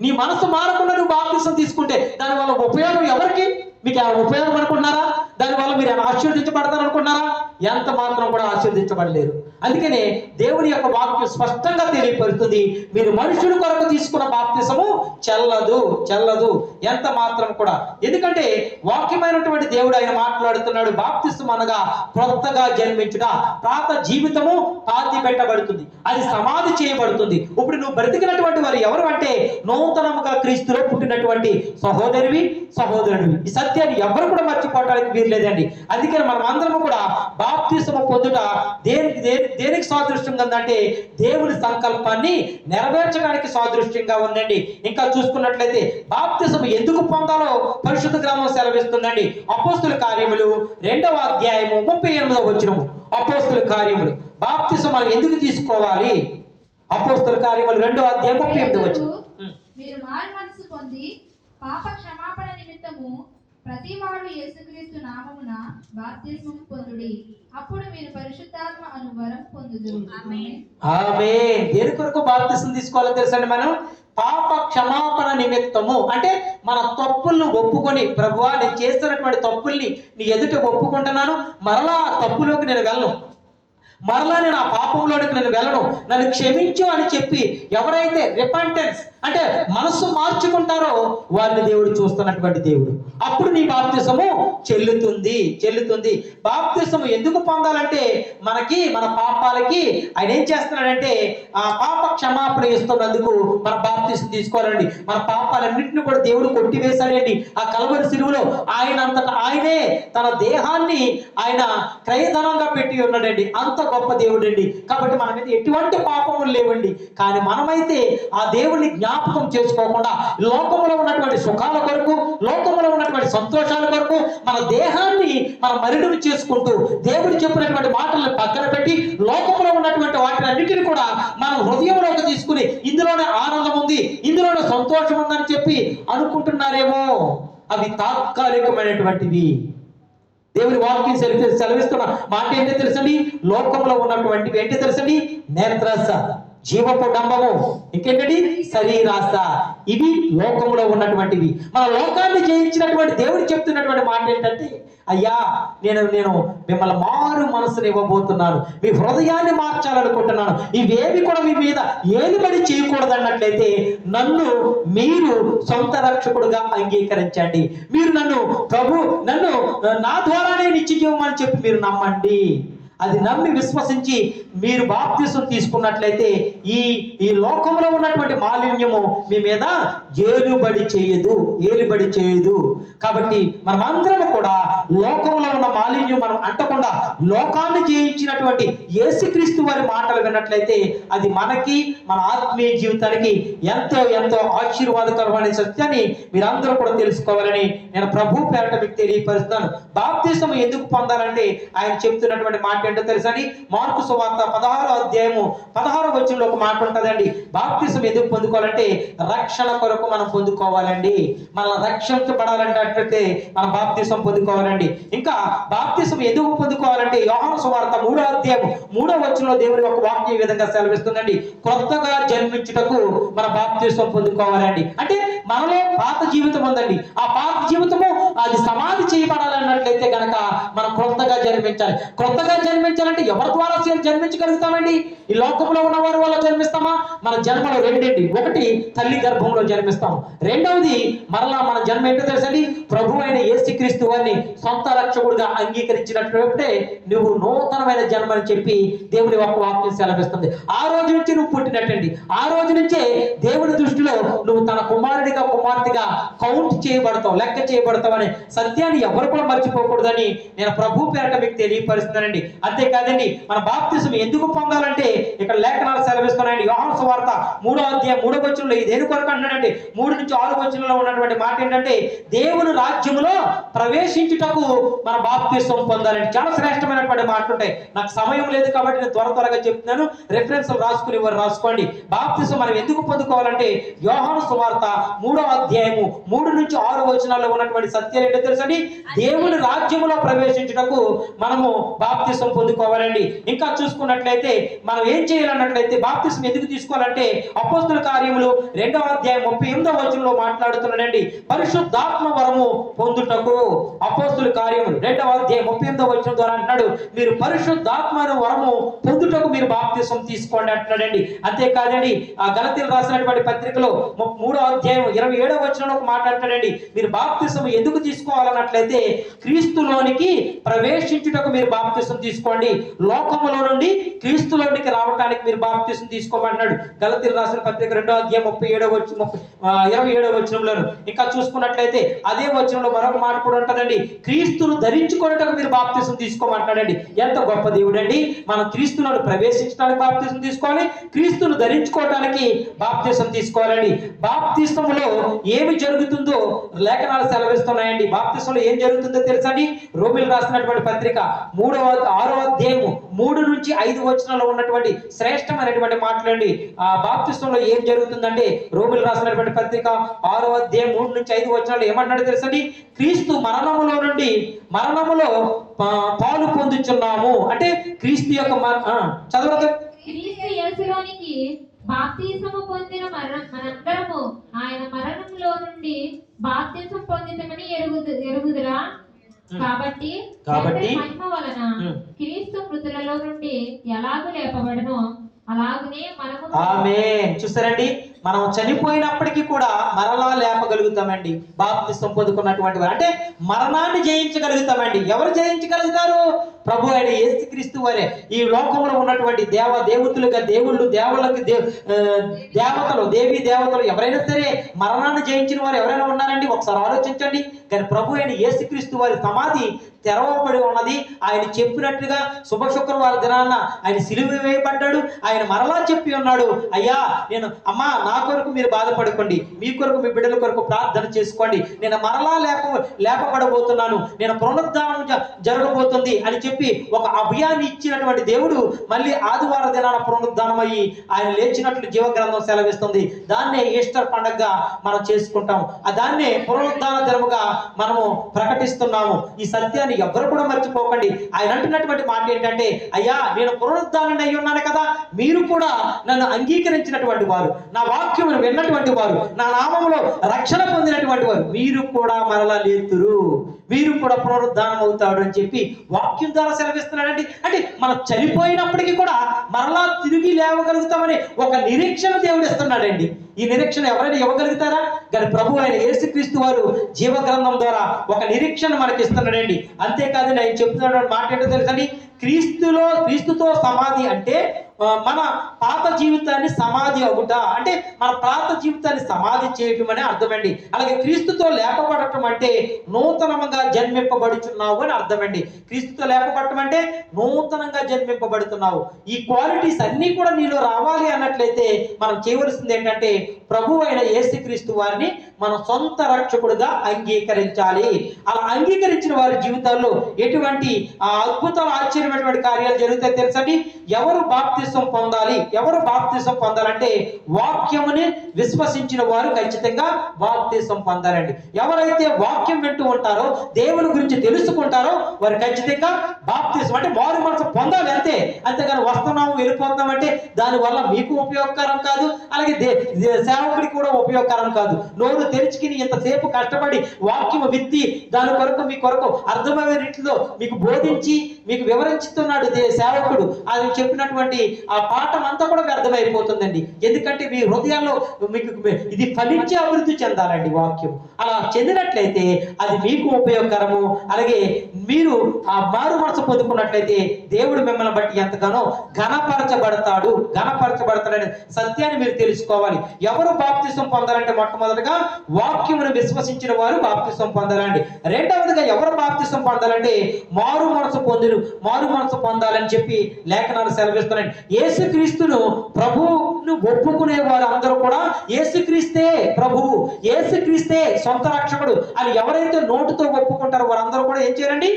నీ మనస్సు మారకుండా నువ్వు బాప్తిసం తీసుకుంటే దానివల్ల ఉపయోగం ఎవరికి? మీకు ఏమైనా ఉపయోగం అనుకుంటున్నారా? దానివల్ల మీరు ఏమైనా ఆశీర్వదించబడతారు అనుకున్నారా? ఎంత మాత్రం కూడా ఆశీర్వదించబడలేరు. అందుకనే దేవుని యొక్క వాక్యం స్పష్టంగా తెలియపరుస్తుంది, మీరు మనుషుల కొరకు తీసుకున్న బాప్తిసము చెల్లదు, చెల్లదు ఎంత మాత్రం కూడా. ఎందుకంటే వాక్యమైనటువంటి దేవుడు ఆయన మాట్లాడుతున్నాడు. బాప్తిసం అనగా క్రొత్తగా జన్మించుట, పాత జీవితము పాతి పెట్టబడుతుంది, అది సమాధి చేయబడుతుంది. ఇప్పుడు నువ్వు బ్రతికినటువంటి వారు ఎవరు అంటే నూతనముగా క్రీస్తులో పుట్టినటువంటి సహోదరివి, సహోదరుడివి. ఈ సత్యాన్ని ఎవరు కూడా మర్చిపోవడానికి వీలు లేదండి. అందుకని మనం అందరము కూడా బాప్తిసము పొందుట దేనికి సాదృశ్యంగా ఉందంటే దేవుని సంకల్పాన్ని నెరవేర్చడానికి సాదృశ్యంగా ఉందండి. ఇంకా చూసుకున్నట్లయితే బాప్తిసము ఎందుకు పొందాలో పరిశుద్ధ గ్రంథం సెలవిస్తుందండి. అపోస్తుల కార్యములు 2వ అధ్యాయము 38వ వచనము. అపోస్తుల కార్యములు బాప్తిసం మనం ఎందుకు తీసుకోవాలి? అపోస్తుల కార్యములు 2వ అధ్యాయం 38వ వచనం. మీరు మారు మనసు పొంది పాప క్షమాపణ నిమిత్తము ప్రతి వాడు యేసుక్రీస్తు నామమున బాప్తిస్మము పొందుడి, అప్పుడు మీరు పరిశుద్ధాత్మ అను వరం పొందుదురు. ఆమేన్. ఆమేన్. దేని కొరకు బాప్తిసం తీసుకోవాలో తెలుసండి మనం? పాప క్షమాపణ నిమిత్తము. అంటే మన తప్పులను ఒప్పుకొని, ప్రభువా నేను చేస్తున్నటువంటి తప్పుల్ని నీ ఎదుట ఒప్పుకుంటున్నాను, మరలా ఆ తప్పులోకి నేను వెళ్ళను, మరలా నేను ఆ పాపంలోనికి నేను వెళ్ళను, నన్ను క్షమించు అని చెప్పి ఎవరైతే రిపెంటెన్స్ అంటే మనస్సు మార్చుకుంటారో వారిని దేవుడు చూస్తున్నటువంటి దేవుడు. అప్పుడు నీ బాప్తిసము చెల్లుతుంది. బాప్తిసము ఎందుకు పొందాలంటే మన పాపాలకి ఆయన ఏం చేస్తున్నాడంటే ఆ పాప క్షమాపణ ఇస్తున్నందుకు మన బాప్తిసం తీసుకోవాలండి. మన పాపాలన్నింటినీ కూడా దేవుడు కొట్టివేశాడండి. ఆ కల్వరి శిలువలో ఆయనంతటా ఆయనే తన దేహాన్ని ఆయన క్రయధనంగా పెట్టి ఉన్నాడండి. అంత గొప్ప దేవుడు అండి. కాబట్టి మన మీద ఎటువంటి పాపములు లేవండి. కానీ మనమైతే ఆ దేవుడిని జ్ఞాపకం చేసుకోకుండా లోకంలో ఉన్నటువంటి సుఖాల కొరకు, లోకంలో ఉన్నటువంటి సంతోషాల కొరకు మన దేహాన్ని మనం మరిడుము చేసుకుంటూ దేవుడు చెప్పినటువంటి మాటలను పక్కన పెట్టి లోకంలో ఉన్నటువంటి వాటిని అన్నిటిని కూడా మనం హృదయంలోకి తీసుకుని ఇందులోనే ఆనందం ఉంది, ఇందులోనే సంతోషం ఉందని చెప్పి అనుకుంటున్నారేమో. అవి తాత్కాలికమైనటువంటివి. దేవుని వాక్యం సెలవిస్తున్న మాట ఏంటో తెలుసండి? లోకంలో ఉన్నటువంటివి ఏంటో తెలుసండి? నేత్రాస, జీవపు డంబము, ఇంకేంటండి? శరీరాస. ఇవి లోకంలో ఉన్నటువంటివి. మన లోకాన్ని జయించినటువంటి దేవుడు చెప్తున్నటువంటి మాట ఏంటంటే, అయ్యా నేను మిమ్మల్ని మారు మనసుని ఇవ్వబోతున్నాను, మీ హృదయాన్ని మార్చాలనుకుంటున్నాను, ఇవేవి కూడా మీ మీద ఏలుబడి చేయకూడదు అన్నట్లయితే నన్ను మీరు సొంత రక్షకుడుగా అంగీకరించండి. మీరు నన్ను నా ద్వారానే నిత్య జీవం అని చెప్పి మీరు నమ్మండి. అది నమ్మి విశ్వసించి మీరు బాప్తిసం తీసుకున్నట్లయితే ఈ లోకంలో ఉన్నటువంటి మాలిన్యము మీ మీద ఏలుబడి చేయదు. కాబట్టి మనం అందరం కూడా లోకంలో ఉన్న మాలిన్యం మనం అంటకుండా లోకాన్ని జయించినటువంటి యేసుక్రీస్తు వారి మాటలు విన్నట్లయితే అది మనకి, మన ఆత్మీయ జీవితానికి ఎంతో ఎంతో ఆశీర్వాదకరమైన సత్యాన్ని మీరందరూ కూడా తెలుసుకోవాలని నేను ప్రభు పేరట మీకు తెలియపరుస్తున్నాను. బాప్తిసం ఎందుకు పొందాలంటే ఆయన చెప్తున్నటువంటి మాట ఏంటో తెలుసండి? మార్కు సువార్త 16వ అధ్యాయము 16వ వచనంలో ఒక మాట ఉంటుందండి. బాప్తిసం ఎందుకు పొందుకోవాలంటే రక్షణ కొరకు మనం పొందుకోవాలండి. మన రక్షించబడాలంటే మనం బాప్తిసం పొందుకోవాలండి. ఇంకా బాప్తిసం ఎందుకు పొందుకోవాలంటే యోహాను సువార్త 3వ అధ్యాయం 3వ వచనంలో దేవుని ఒక వాక్యం ఈ విధంగా సెలవిస్తుందండి. క్రొత్తగా జన్మించుటకు మన బాప్తిసం పొందుకోవాలండి. అంటే మనలో పాత జీవితం ఉందండి. ఆ పాత జీవితము అది సమాధి చేయబడాలన్నట్లయితే గనక మనం క్రొత్తగా జన్మించాలి. క్రొత్తగా జన్మించాలంటే ఎవరి ద్వారా జన్మించగలుగుతామండి? ఈ లోకంలో ఉన్న వారి వల్ల జన్మిస్తామా? మన జన్మలో రెండండి. ఒకటి తల్లి గర్భంలో జన్మిస్తాం, రెండవది మరలా మన జన్మ ఏంటో తెలుసండి, ప్రభు అయిన యేసుక్రీస్తు వారిని సొంత రక్షకుడిగా అంగీకరించినట్లయితే నువ్వు నూతనమైన జన్మని చెప్పి దేవుని ఒక వాక్యం సెలవిస్తుంది. ఆ రోజు నుంచి నువ్వు పుట్టినట్టండి. ఆ రోజు నుంచే దేవుని దృష్టిలో నువ్వు తన కుమారుడిగా కుమార్తెగా కౌంట్ చేయబడతావు, లెక్క చేయబడతావు అనే సత్యాన్ని ఎవరు కూడా మర్చిపోకూడదని నేను ప్రభు పేరట మీకు తెలియపరుస్తున్నానండి. అంతేకాదండి, మన బాప్తిసం ఎందుకు పొందాలంటే ఇక్కడ లేఖనాలు సెలవిస్తున్నాయండి. యోహాను సువార్త 3వ అధ్యాయం 3వ వచనంలో ఇది దేని కొరకు అంటున్నాడంటే 3 నుంచి 6 వచనంలో ఉన్నటువంటి మాట ఏంటంటే దేవుని రాజ్యములో ప్రవేశించుటకు మన బాప్తిసం పొందాలండి. చాలా శ్రేష్టమైనటువంటి మాటలు ఉంటాయి. నాకు సమయం లేదు కాబట్టి నేను త్వరగా చెప్తున్నాను. రెఫరెన్స్ రాసుకుని వారు రాసుకోండి. బాప్తిసం మనం ఎందుకు పొందుకోవాలంటే యోహాను సువార్త 3వ అధ్యాయము 3 నుంచి 6 వచనాల్లో ఉన్నటువంటి సత్యాలు ఏంటో తెలుసండి. దేవుని రాజ్యములో ప్రవేశించుటకు మనము బాప్తిసం పొందుకోవాలండి. ఇంకా చూసుకున్నట్లయితే మనం ఏం చేయాలన్నట్లయితే బాప్తిసం ఎందుకు తీసుకోవాలంటే అపోస్తుల కార్యములు 2వ అధ్యాయం 38వ వచనంలో మాట్లాడుతున్నాడండి. పరిశుద్ధాత్మ వరము పొందుటకు అపోస్తుల కార్యములు 2వ అధ్యాయం 38వ వచనం ద్వారా అంటున్నాడు, మీరు పరిశుద్ధాత్మ వరము పొందుటకు మీరు బాప్తిసం తీసుకోండి అంటున్నాడండి. అంతేకాదండి, ఆ గలతీయులకు రాసినటువంటి పత్రికలో 3వ అధ్యాయం 27వ వచనంలో ఒక మాట అంటాడండి, మీరు బాప్తిసం ఎందుకు తీసుకోవాలన్నట్లయితే క్రీస్తులోనికి ప్రవేశించుటకు మీరు బాప్తిసం తీసుకోండి, లోకములో నుండి క్రీస్తులోనికి రావడానికి మీరు బాప్తిసం తీసుకోమన్నాడు. గలతీయులకు రాసిన పత్రిక 2వ అధ్యాయం 27వ వచనంలో. ఇంకా చూసుకున్నట్లయితే అదే వచనంలో మరొక మాట కూడా ఉంటుందండి, క్రీస్తును ధరించుకోవడానికి మీరు బాప్తిసం తీసుకోమంటాడండి. ఎంత గొప్ప దేవుడండి! మనం క్రీస్తులను ప్రవేశించడానికి బాప్తిసం తీసుకోవాలి, క్రీస్తును ధరించుకోవడానికి బాప్తిసం తీసుకోవాలండి. బాప్తిసంలో ఏమి జరుగుతుందో లేఖనాలు సెలవిస్తున్నాయండి. బాప్తిసంలో ఏం జరుగుతుందో తెలుసండి. రోమిలకు రాసినటువంటి పత్రిక 6వ అధ్యాయము 3 నుంచి 5 వచనాల్లో ఉన్నటువంటి శ్రేష్టమైనటువంటి మాటలండి. ఆ బాప్తిసంలో ఏం జరుగుతుందంటే రోమిలకు రాసినటువంటి పత్రిక 6వ అధ్యాయం 3 నుంచి 5 వచనాలు ఏమన్నాడో తెలుసండి. క్రీస్తు మరణములో నుండి మరణములో పాలు పొందుచున్నాము అంటే క్రీస్తు యొక్క చదవదు. క్రీస్తు యేసులోనికి బాప్తిసము పొందిన మనందరము ఆయన మరణంలో నుండి బాప్తిసం పొందితమని ఎరుగుదురా. కాబట్టి మహిమ వలన క్రీస్తు మృతులలో నుండి ఎలాగూ లేపబడను అలాగనే మనము. ఆమేన్. చూసారండి, మనం చనిపోయినప్పటికీ కూడా మరలా లేపగలుగుతామండి బాప్తిసం పొందుకున్నటువంటి వారు. అంటే మరణాన్ని జయించగలుగుతామండి. ఎవరు జయించగలుగుతారు? ప్రభు అయిన యేసుక్రీస్తు వారే. ఈ లోకంలో ఉన్నటువంటి దేవతలుగా దేవుళ్ళు, దేవతలు, దేవీ దేవతలు ఎవరైనా సరే మరణాన్ని జయించిన వారు ఎవరైనా ఉన్నారండి? ఒకసారి ఆలోచించండి. కానీ ప్రభు అయిన యేసుక్రీస్తు వారి సమాధి తెరవబడి ఉన్నది. ఆయన చెప్పినట్టుగా శుభ శుక్రవారం దినాన ఆయన సిలువ వేయబడ్డాడు. ఆయన మరలా చెప్పి ఉన్నాడు, అయ్యా నేను అమ్మా నా కొరకు మీరు బాధపడుకోండి, మీ కొరకు మీ బిడ్డల కొరకు ప్రార్థన చేసుకోండి, నేను మరలా లేపబడబోతున్నాను, నేను పునరుద్ధానం జరగబోతుంది అని చెప్పి ఒక అభయాన్ని ఇచ్చినటువంటి దేవుడు మళ్ళీ ఆదివారం దినాన పునరుద్ధానం అయ్యి ఆయన లేచినట్లు జీవగ్రంథం సెలవిస్తుంది. దాన్నే ఈస్టర్ పండుగగా మనం చేసుకుంటాం. దాన్నే పునరుద్ధాన దినముగా మనము ప్రకటిస్తున్నాము. ఈ సత్యాన్ని ఎవరు కూడా మర్చిపోకండి. ఆయన అంటున్నటువంటి మాట ఏంటంటే, అయ్యా నేను పునరుద్ధానుని అయి ఉన్నాను కదా, మీరు కూడా నన్ను అంగీకరించినటువంటి వారు, నా వాక్యమును విన్నటువంటి వారు, నా నామములో రక్షణ పొందినటువంటి వారు, మీరు కూడా మరలా లేతురు, మీరు కూడా పునరుద్ధానం అవుతాడు అని చెప్పి వాక్యం ద్వారా సెలవిస్తున్నాడండి. అంటే మనం చనిపోయినప్పటికీ కూడా మరలా తిరిగి లేవగలుగుతామని ఒక నిరీక్షణ దేవుడు ఇస్తున్నాడండి. ఈ నిరీక్షణ ఎవరైనా ఇవ్వగలుగుతారా? కానీ ప్రభు అయిన యేసుక్రీస్తు వారు జీవగ్రంథం ద్వారా ఒక నిరీక్షణ మనకి ఇస్తున్నాడండి. అంతేకాదు నేను చెప్తున్నాడు మాట ఏంటో తెలుసండి, క్రీస్తుతో సమాధి అంటే మన పాత జీవితాన్ని సమాధి అవుట అంటే మన పాత జీవితాన్ని సమాధి చేయటం అనే అర్థమండి. అలాగే క్రీస్తుతో లేపబడటం అంటే నూతనంగా జన్మింపబడుచున్నావు అని అర్థమండి. క్రీస్తుతో లేపబడటం అంటే నూతనంగా జన్మింపబడుతున్నావు. ఈ క్వాలిటీస్ అన్నీ కూడా నీలో రావాలి అన్నట్లయితే మనం చేయవలసింది ఏంటంటే ప్రభు అయిన యేసుక్రీస్తు వారిని మన సొంత రక్షకుడుగా అంగీకరించాలి. అలా అంగీకరించిన వారి జీవితాల్లో ఎటువంటి అద్భుతాలు ఆశ్చర్యమైనటువంటి కార్యాలు జరుగుతాయి తెలుసండి. ఎవరు బాప్తిసం పొందాలి? ఎవరు బాప్తిసం పొందాలంటే వాక్యముని విశ్వసించిన వారు ఖచ్చితంగా బాప్తిసం పొందాలండి. ఎవరైతే వాక్యం వింటూ ఉంటారో, దేవుని గురించి తెలుసుకుంటారో వారు ఖచ్చితంగా బాప్తిసం అంటే మారు మనసు పొందాలి అంతే. అంతేగాని వస్తున్నాము వెళ్ళిపోతున్నాం అంటే దానివల్ల మీకు ఉపయోగకరం కాదు, అలాగే సేవకుడికి కూడా ఉపయోగకరం కాదు. నోరు తెరుచుకుని ఇంతసేపు కష్టపడి వాక్యము విత్తి దాని కొరకు మీ కొరకు అర్థమయ్యే రీతిలో మీకు బోధించి మీకు వివరించుతున్నాడు సేవకుడు. అది చెప్పినటువంటి ఆ పాఠం అంతా కూడా వ్యర్థమైపోతుందండి. ఎందుకంటే మీ హృదయాల్లో మీకు ఇది ఫలించి అభివృద్ధి చెందాలండి వాక్యం. అలా చెందినట్లయితే అది మీకు ఉపయోగకరము. అలాగే మీరు ఆ మారు మనసు పొందుకున్నట్లయితే దేవుడు మిమ్మల్ని బట్టి ఎంతగానో ఘనపరచబడతాడనే సత్యాన్ని మీరు తెలుసుకోవాలి. ఎవరు బాప్తిసం పొందాలంటే మొట్టమొదటిగా వాక్యమును విశ్వసించిన వారు బాప్తిసం పొందాలండి. రెండవదిగా ఎవరు బాప్తిసం పొందాలంటే మారు మనసు పొందాలని చెప్పి లేఖనాలు సెలవిస్తున్నాయి. యేసుక్రీస్తును ప్రభువును ఒప్పుకునే వారు అందరూ కూడా యేసుక్రీస్తే ప్రభువు, యేసుక్రీస్తే సొంత రక్షకుడు అని ఎవరైతే నోటితో ఒప్పుకుంటారో వారందరూ కూడా ఏం చేయాలండి?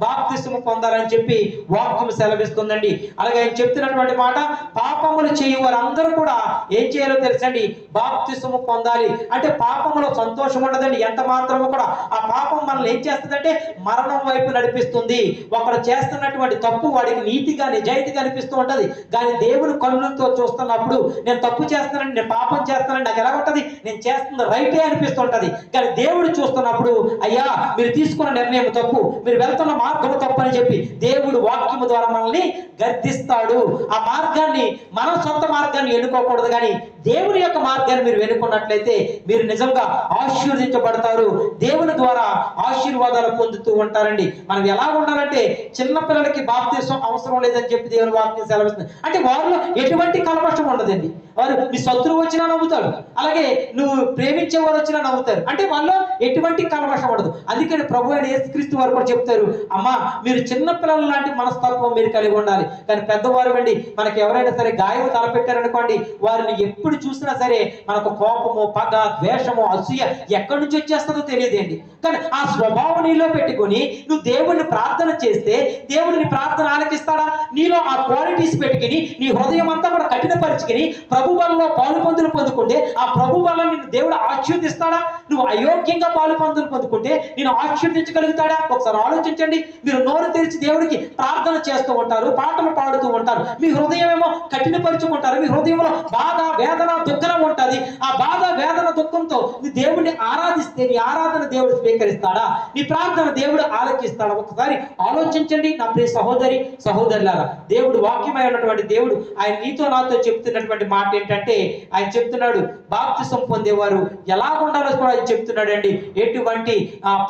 బాప్తిసము పొందాలని చెప్పి వాక్యం సెలవిస్తుందండి. అలాగే ఆయన చెప్తున్నటువంటి మాట, పాపములు చేయు వారందరూ కూడా ఏం చేయాలో తెలుసండి? బాప్తిసము పొందాలి. అంటే పాపములో సంతోషం ఉండదండి ఎంత మాత్రము కూడా. ఆ పాపం మనల్ని ఏం చేస్తుందంటే మరణం వైపు నడిపిస్తుంది. ఒకడు చేస్తున్నటువంటి తప్పు వాడికి నీతిగా నిజాయితీగా అనిపిస్తూ ఉంటది. కానీ దేవుని కన్నులతో చూస్తున్నప్పుడు నేను తప్పు చేస్తానండి, నేను పాపం చేస్తానండి, నాకు ఎలా ఉంటది? నేను చేస్తుంది రైటే అనిపిస్తుంటది. కానీ దేవుడు చూస్తున్నప్పుడు అయ్యా మీరు తీసుకున్న నిర్ణయం తప్పు, మీరు వెళ్తున్న మార్గం తప్పని చెప్పి దేవుడు వాక్యము ద్వారా మనల్ని గద్దిస్తాడు. ఆ మార్గాన్ని మన సొంత మార్గాన్ని ఎన్నుకోకూడదు, కానీ దేవుని యొక్క మార్గాన్ని మీరు వెనుకున్నట్లయితే మీరు నిజంగా ఆశీర్వదించబడతారు. దేవుని ద్వారా ఆశీర్వాదాలు పొందుతూ ఉంటారండి. మనం ఎలా ఉండాలంటే చిన్నపిల్లలకి బాప్తిసం అవసరం లేదని చెప్పి దేవుని వాక్యం సెలవిస్తుంది. అంటే వారిలో ఎటువంటి కల్మషం ఉండదండి. వారు నీ శత్రువు వచ్చినా నవ్వుతాడు, అలాగే నువ్వు ప్రేమించే వారు వచ్చినా నవ్వుతారు. అంటే వాళ్ళలో ఎటువంటి కల్మషం ఉండదు. అందుకని ప్రభు అయిన యేసుక్రీస్తు వారు కూడా చెప్తారు, అమ్మా మీరు చిన్నపిల్లల లాంటి మనస్తత్వం మీరు కలిగి ఉండాలి. కానీ పెద్దవారు అండి మనకి ఎవరైనా సరే గాయం తలపెట్టారనుకోండి, వారిని ఎప్పుడు చూసినా సరే మనకు కోపము, పగ, ద్వేషము, అసూయ ఎక్కడి నుంచి వచ్చేస్తుందో తెలియదేంటి. కానీ ఆ స్వభావం నీలో పెట్టుకొని నువ్వు దేవుణ్ణి ప్రార్థన చేస్తే దేవుడిని ప్రార్థన ఆలకిస్తాడా? నీలో ఆ క్వాలిటీస్ పెట్టుకుని నీ హృదయం అంతా కూడా కఠినపరుచుకుని ప్రభు వల్ల పాలు పొందులు పొందుకుంటే ఆ ప్రభు వల్ల నిన్ను దేవుడు ఆశీర్వదిస్తాడా? నువ్వు అయోగ్యంగా పాలు పొందులు పొందుకుంటే నేను ఆశీర్వదించగలుగుతాడా? ఒకసారి ఆలోచించండి. మీరు నోరు తెరిచి దేవుడికి ప్రార్థన చేస్తూ ఉంటారు, పాటలు పాడుతూ ఉంటారు, మీ హృదయం ఏమో కఠినపరుచుకుంటారు, మీ హృదయంలో బాధ, వేదన, దుఃఖం ఉంటుంది. ఆ బాధ, వేదన, దుఃఖంతో నీ దేవుడిని ఆరాధిస్తే నీ ఆరాధన దేవుడు స్వీకరిస్తాడా? నీ ప్రార్థన దేవుడు ఆలకిస్తాడా? ఒకసారి ఆలోచించండి నా ప్రియ సహోదరి సహోదరులారా. దేవుడు వాక్యమై ఉన్నటువంటి దేవుడు ఆయన నీతో నాతో చెప్తున్నటువంటి మాట ఏంటంటే, ఆయన చెప్తున్నాడు బాప్తిసం పొందేవారు ఎలా ఉండాలో కూడా ఆయన చెప్తున్నాడు అండి. ఎటువంటి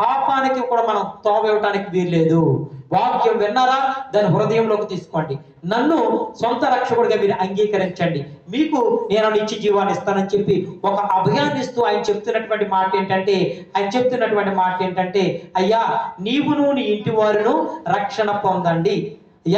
పాపానికి కూడా మనం తోవేయటానికి వీల్లేదు. వాక్యం విన్నారా? దాని హృదయంలోకి తీసుకోండి. నన్ను సొంత రక్షకుడిగా మీరు అంగీకరించండి, మీకు నేను నిత్య జీవాన్ని ఇస్తానని చెప్పి ఒక అభయాన్ని ఇస్తూ ఆయన చెప్తున్నటువంటి మాట ఏంటంటే అయ్యా నీవును నీ ఇంటి వారును రక్షణ పొందండి.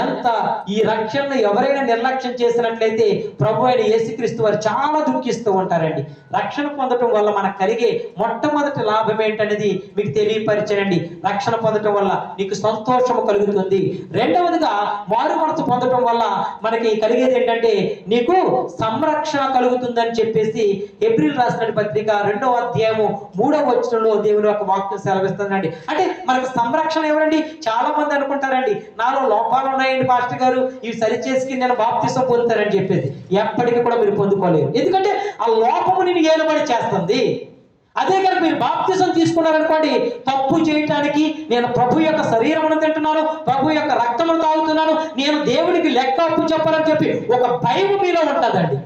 ఎంత ఈ రక్షణను ఎవరైనా నిర్లక్ష్యం చేసినట్లయితే ప్రభు అయిన యేసుక్రీస్తు వారు చాలా దుఃఖిస్తూ ఉంటారండి. రక్షణ పొందటం వల్ల మనకు కలిగే మొట్టమొదటి లాభం ఏంటనేది మీకు తెలియపరిచానండి. రక్షణ పొందటం వల్ల నీకు సంతోషము కలుగుతుంది. రెండవదిగా మారు మనసు పొందటం వల్ల మనకి కలిగేది ఏంటంటే నీకు సంరక్షణ కలుగుతుందని చెప్పేసి ఏప్రిల్ రాసిన పత్రిక 2వ అధ్యాయము 3వ వచనంలో దేవుని యొక్క వాక్యం సెలవిస్తుందండి. అంటే మనకు సంరక్షణ ఎవరండి? చాలా మంది అనుకుంటారండి నాలో లోపాలు ఉన్నాయండి పాస్టర్ గారు, ఇవి సరి చేసుకుని నేను బాప్తిసం పొందుతానని చెప్పేసి ఎప్పటికీ కూడా మీరు పొందుకోలేరు. ఎందుకంటే ఆ లోపము నేను ఏలుబడి చేస్తుంది. అదే కనుక మీరు బాప్తిసం తీసుకున్నారనుకోండి, తప్పు చేయటానికి నేను ప్రభు యొక్క శరీరమును తింటున్నాను, ప్రభు యొక్క రక్తమును తాగుతున్నాను, నేను దేవుడికి లెక్క అప్పు చెప్పాలని చెప్పి ఒక భయం మీలో ఉంటుందండి.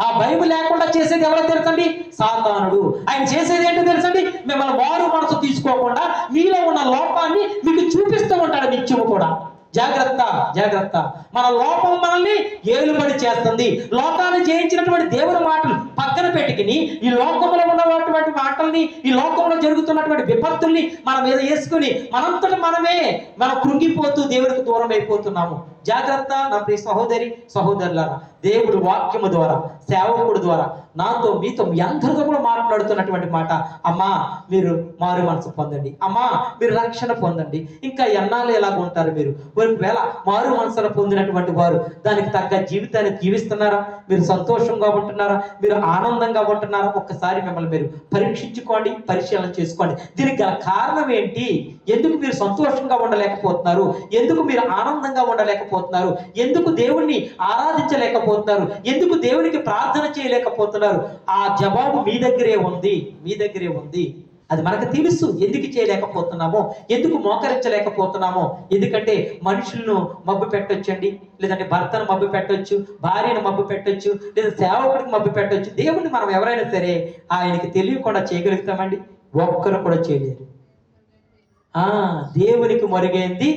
ఆ భయం లేకుండా చేసేది ఎవరో తెలుసండి? సాతానుడు. ఆయన చేసేది ఏంటో తెలుసండి? మిమ్మల్ని మారు మనసు తీసుకోకుండా మీలో ఉన్న లోపాన్ని మీకు చూపిస్తూ ఉంటాడు నిత్యము కూడా. జాగ్రత్త జాగ్రత్త. మన లోపం మనల్ని ఏలుబడి చేస్తుంది. లోకాన్ని జయించినటువంటి దేవుని మాటలు పక్కన పెట్టుకుని ఈ లోకంలో ఉన్నటువంటి మాటల్ని, ఈ లోకంలో జరుగుతున్నటువంటి విపత్తుల్ని మన మీద వేసుకుని మనంతట మనం కృంగిపోతూ దేవుడికి దూరం అయిపోతున్నాము. జాగ్రత్త నా ప్రియ సహోదరి సహోదరులారా. దేవుడు వాక్యము ద్వారా, సేవకుడు ద్వారా నాతో మీతో మీ అందరితో కూడా మాట్లాడుతున్నటువంటి మాట, అమ్మా మీరు మారు మనసు పొందండి, అమ్మా మీరు రక్షణ పొందండి. ఇంకా ఎన్నాళ్ళు ఎలాగ ఉంటారు మీరు? ఒకవేళ మారు మనసును పొందినటువంటి వారు దానికి తగ్గ జీవితాన్ని జీవిస్తున్నారా? మీరు సంతోషంగా ఉంటున్నారా? మీరు ఆనందంగా ఉంటున్నారా? ఒక్కసారి మిమ్మల్ని మీరు పరీక్షించుకోండి, పరిశీలన చేసుకోండి. దీనికి గల కారణం ఏంటి? ఎందుకు మీరు సంతోషంగా ఉండలేకపోతున్నారు? ఎందుకు మీరు ఆనందంగా ఉండలేకపోతున్నారు? ఎందుకు దేవుణ్ణి ఆరాధించలేకపోతున్నారు? ఎందుకు దేవునికి ప్రార్థన చేయలేకపోతున్నారు? ఆ జవాబు మీ దగ్గరే ఉంది, మీ దగ్గరే ఉంది. అది మనకు తెలుసు ఎందుకు చేయలేకపోతున్నామో, ఎందుకు మోకరించలేకపోతున్నామో. ఎందుకంటే మనుషులను మబ్బు పెట్టొచ్చండి, లేదంటే భర్తను మబ్బు పెట్టొచ్చు, భార్యను మబ్బు పెట్టొచ్చు, లేదా సేవకుడికి మబ్బు పెట్టొచ్చు. దేవుణ్ణి మనం ఎవరైనా సరే ఆయనకి తెలియకుండా చేయగలుగుతామండి? ఒక్కరు కూడా చేయలేరు. దేవునికి మరుగైంది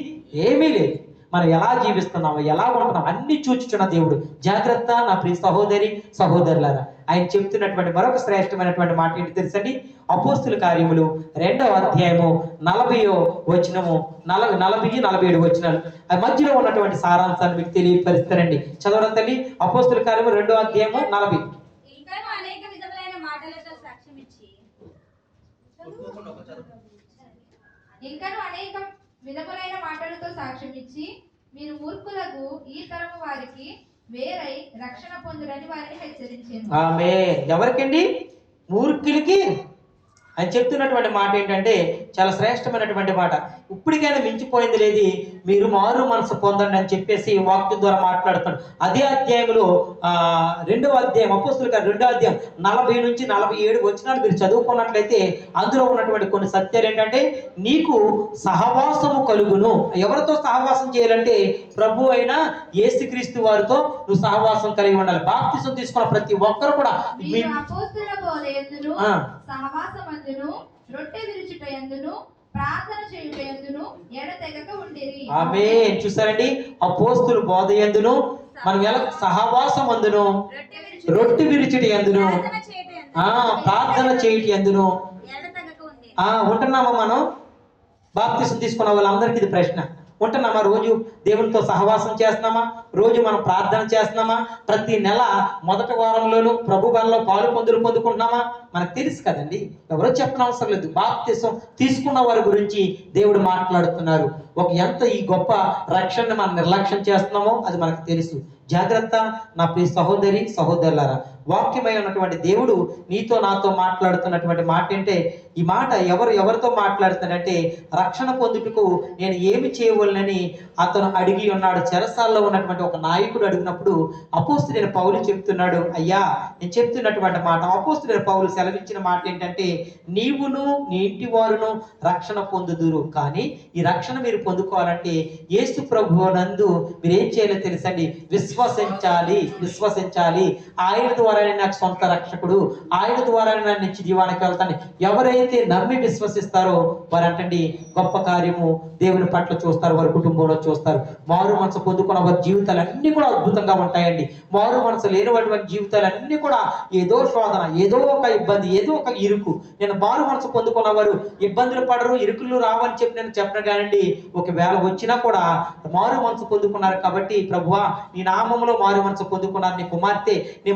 ఏమీ లేదు. మనం ఎలా జీవిస్తున్నామో, ఎలా ఉంటున్నాం అన్ని చూచుచున్న దేవుడు. జాగ్రత్త నా ప్రియ సహోదరి సహోదరులారా. ఆయన చెప్తున్నటువంటి మరొక శ్రేష్టమైనటువంటి మాట ఏంటి తెలుసండి? అపోస్తుల కార్యములు 2వ అధ్యాయము 40వ వచనము, 40-47 వచనాలు. ఆ మధ్యలో ఉన్నటువంటి సారాంశాన్ని మీకు తెలియపరుస్తారండి. చదవడం తల్లి. అపోస్తుల కార్యము 2వ అధ్యాయము 40. ఇంకను అనేక విధములైన మాటలతో సాక్ష్యమిచ్చి మీరు మూర్ఖులకు ఈ తరము వారికి వేరై రక్షణ పొందురని వారిని హెచ్చరించాను. ఆమేన్. ఎవరికండి? మూర్ఖులకి. అని చెప్తున్నటువంటి మాట ఏంటంటే చాలా శ్రేష్టమైనటువంటి మాట. ఇప్పటికైనా మించిపోయింది లేదు, మీరు మారు మనసు పొందండి అని చెప్పేసి వాక్యం ద్వారా మాట్లాడుతాడు. అదే అధ్యాయంలో 2వ అధ్యాయం, అపోస్తుల కార్యం 2వ అధ్యాయం 40-47 వచనాలు మీరు చదువుకున్నట్లయితే అందులో ఉన్నటువంటి కొన్ని సత్యాలు ఏంటంటే, నీకు సహవాసము కలుగును. ఎవరితో సహవాసం చేయాలంటే ప్రభు అయిన యేసుక్రీస్తు వారితో నువ్వు సహవాసం కలిగి ఉండాలి. బాప్తిసం తీసుకున్న ప్రతి ఒక్కరు కూడా మీరు అపోస్తుల బోధయందును సహవాసమందును రొట్టె విరుచుటయందును ప్రార్థన చేయుటయందును ఎడతెగక ఉండిరి. ఆమేన్. చూసారండి, అపోస్తుల బోధయందును మనం ఎలా సహవాసమందును రొట్టె విరుచుటయందును ప్రార్థన చేయుటయందును ఉంటున్నామా? మనం బాప్తిసం తీసుకున్న వాళ్ళందరికీ ఇది ప్రశ్న. ఉంటున్నామా? రోజు దేవునితో సహవాసం చేస్తున్నామా? రోజు మనం ప్రార్థన చేస్తున్నామా? ప్రతి నెల మొదటి వారంలోనూ ప్రభు బలలో పాలు పొందుకుంటున్నామా? మనకు తెలుసు కదండి, ఎవరో చెప్పిన అవసరం లేదు. బాప్తిసం తీసుకున్న వారి గురించి దేవుడు మాట్లాడుతున్నారు. ఎంత ఈ గొప్ప రక్షణని మనం నిర్లక్ష్యం చేస్తున్నామో అది మనకు తెలుసు. జాగ్రత్త నా ప్రియ సహోదరి సహోదరులారా. వాక్యమై ఉన్నటువంటి దేవుడు నీతో నాతో మాట్లాడుతున్నటువంటి మాట ఏంటే, ఈ మాట ఎవరితో మాట్లాడుతాడంటే, రక్షణ పొందుటకు నేను ఏమి చేయవలనని అతను అడిగి ఉన్నాడు. చెరసాల్లో ఉన్నటువంటి ఒక నాయకుడు అడిగినప్పుడు అపోస్తలుడైన పౌలు చెప్తున్నాడు, అయ్యా నేను చెప్తున్నటువంటి మాట. అపోస్తలుడైన పౌలు సెలవిచ్చిన మాట ఏంటంటే, నీవును నీ ఇంటి వారును రక్షణ పొందుదురు, కానీ ఈ రక్షణ మీరు పొందుకోవాలంటే యేసు ప్రభువు నందు మీరు ఏం చేయాలో తెలుసండి? విశ్వసించాలి. ఆయన ద్వారానే నాకు సొంత రక్షకుడు, ఆయన ద్వారానే నన్ను నిత్య జీవానికి వెళ్తాను. ఎవరైతే నమ్మి విశ్వసిస్తారో వారంటండి గొప్ప కార్యము దేవుని పట్ల చూస్తారు, వారి కుటుంబంలో చూస్తారు. మారు మనసు పొందుకున్న వారి జీవితాలు అన్ని కూడా అద్భుతంగా ఉంటాయండి. మారు మనసు లేనిటువంటి జీవితాలన్నీ కూడా ఏదో శోధన, ఏదో ఒక ఇబ్బంది, ఏదో ఒక ఇరుకు. నేను మారు మనసు పొందుకున్న వారు ఇబ్బందులు పడరు, ఇరుకులు రావని చెప్పి నేను చెప్పను కానండి. ఒకవేళ వచ్చినా కూడా మారు మనసు పొందుకున్నారు కాబట్టి, ప్రభువా నీ నామములో మారు మనసు పొందుకున్నారు నీ కుమార్తె, నీ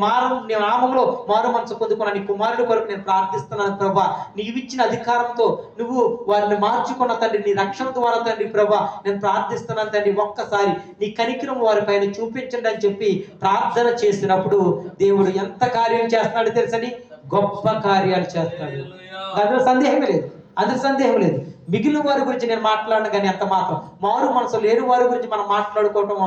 నామములో మారు మనసు పొందుకున్న నీ కుమారుడి కొరకు నేను ప్రార్థిస్తున్నాను ప్రభువా. నీవు ఇచ్చిన అధికారంతో నువ్వు వారిని మార్చుకున్న తండ్రి, నీ రక్షణ ద్వారా తండ్రి ప్రభువా నేను ప్రార్థిస్తున్నాను తండ్రి. ఒక్కసారి నీ కనికరం వారి పైన చూపించండి అని చెప్పి ప్రార్థన చేసినప్పుడు దేవుడు ఎంత కార్యం చేస్తున్నాడు తెలుసండి? గొప్ప కార్యాలు చేస్తాడు. అందులో సందేహం లేదు. మిగిలిన వారి గురించి నేను మాట్లాడను, కానీ అంత మాత్రం మారు మనసు లేని వారి గురించి మనం మాట్లాడుకోవటం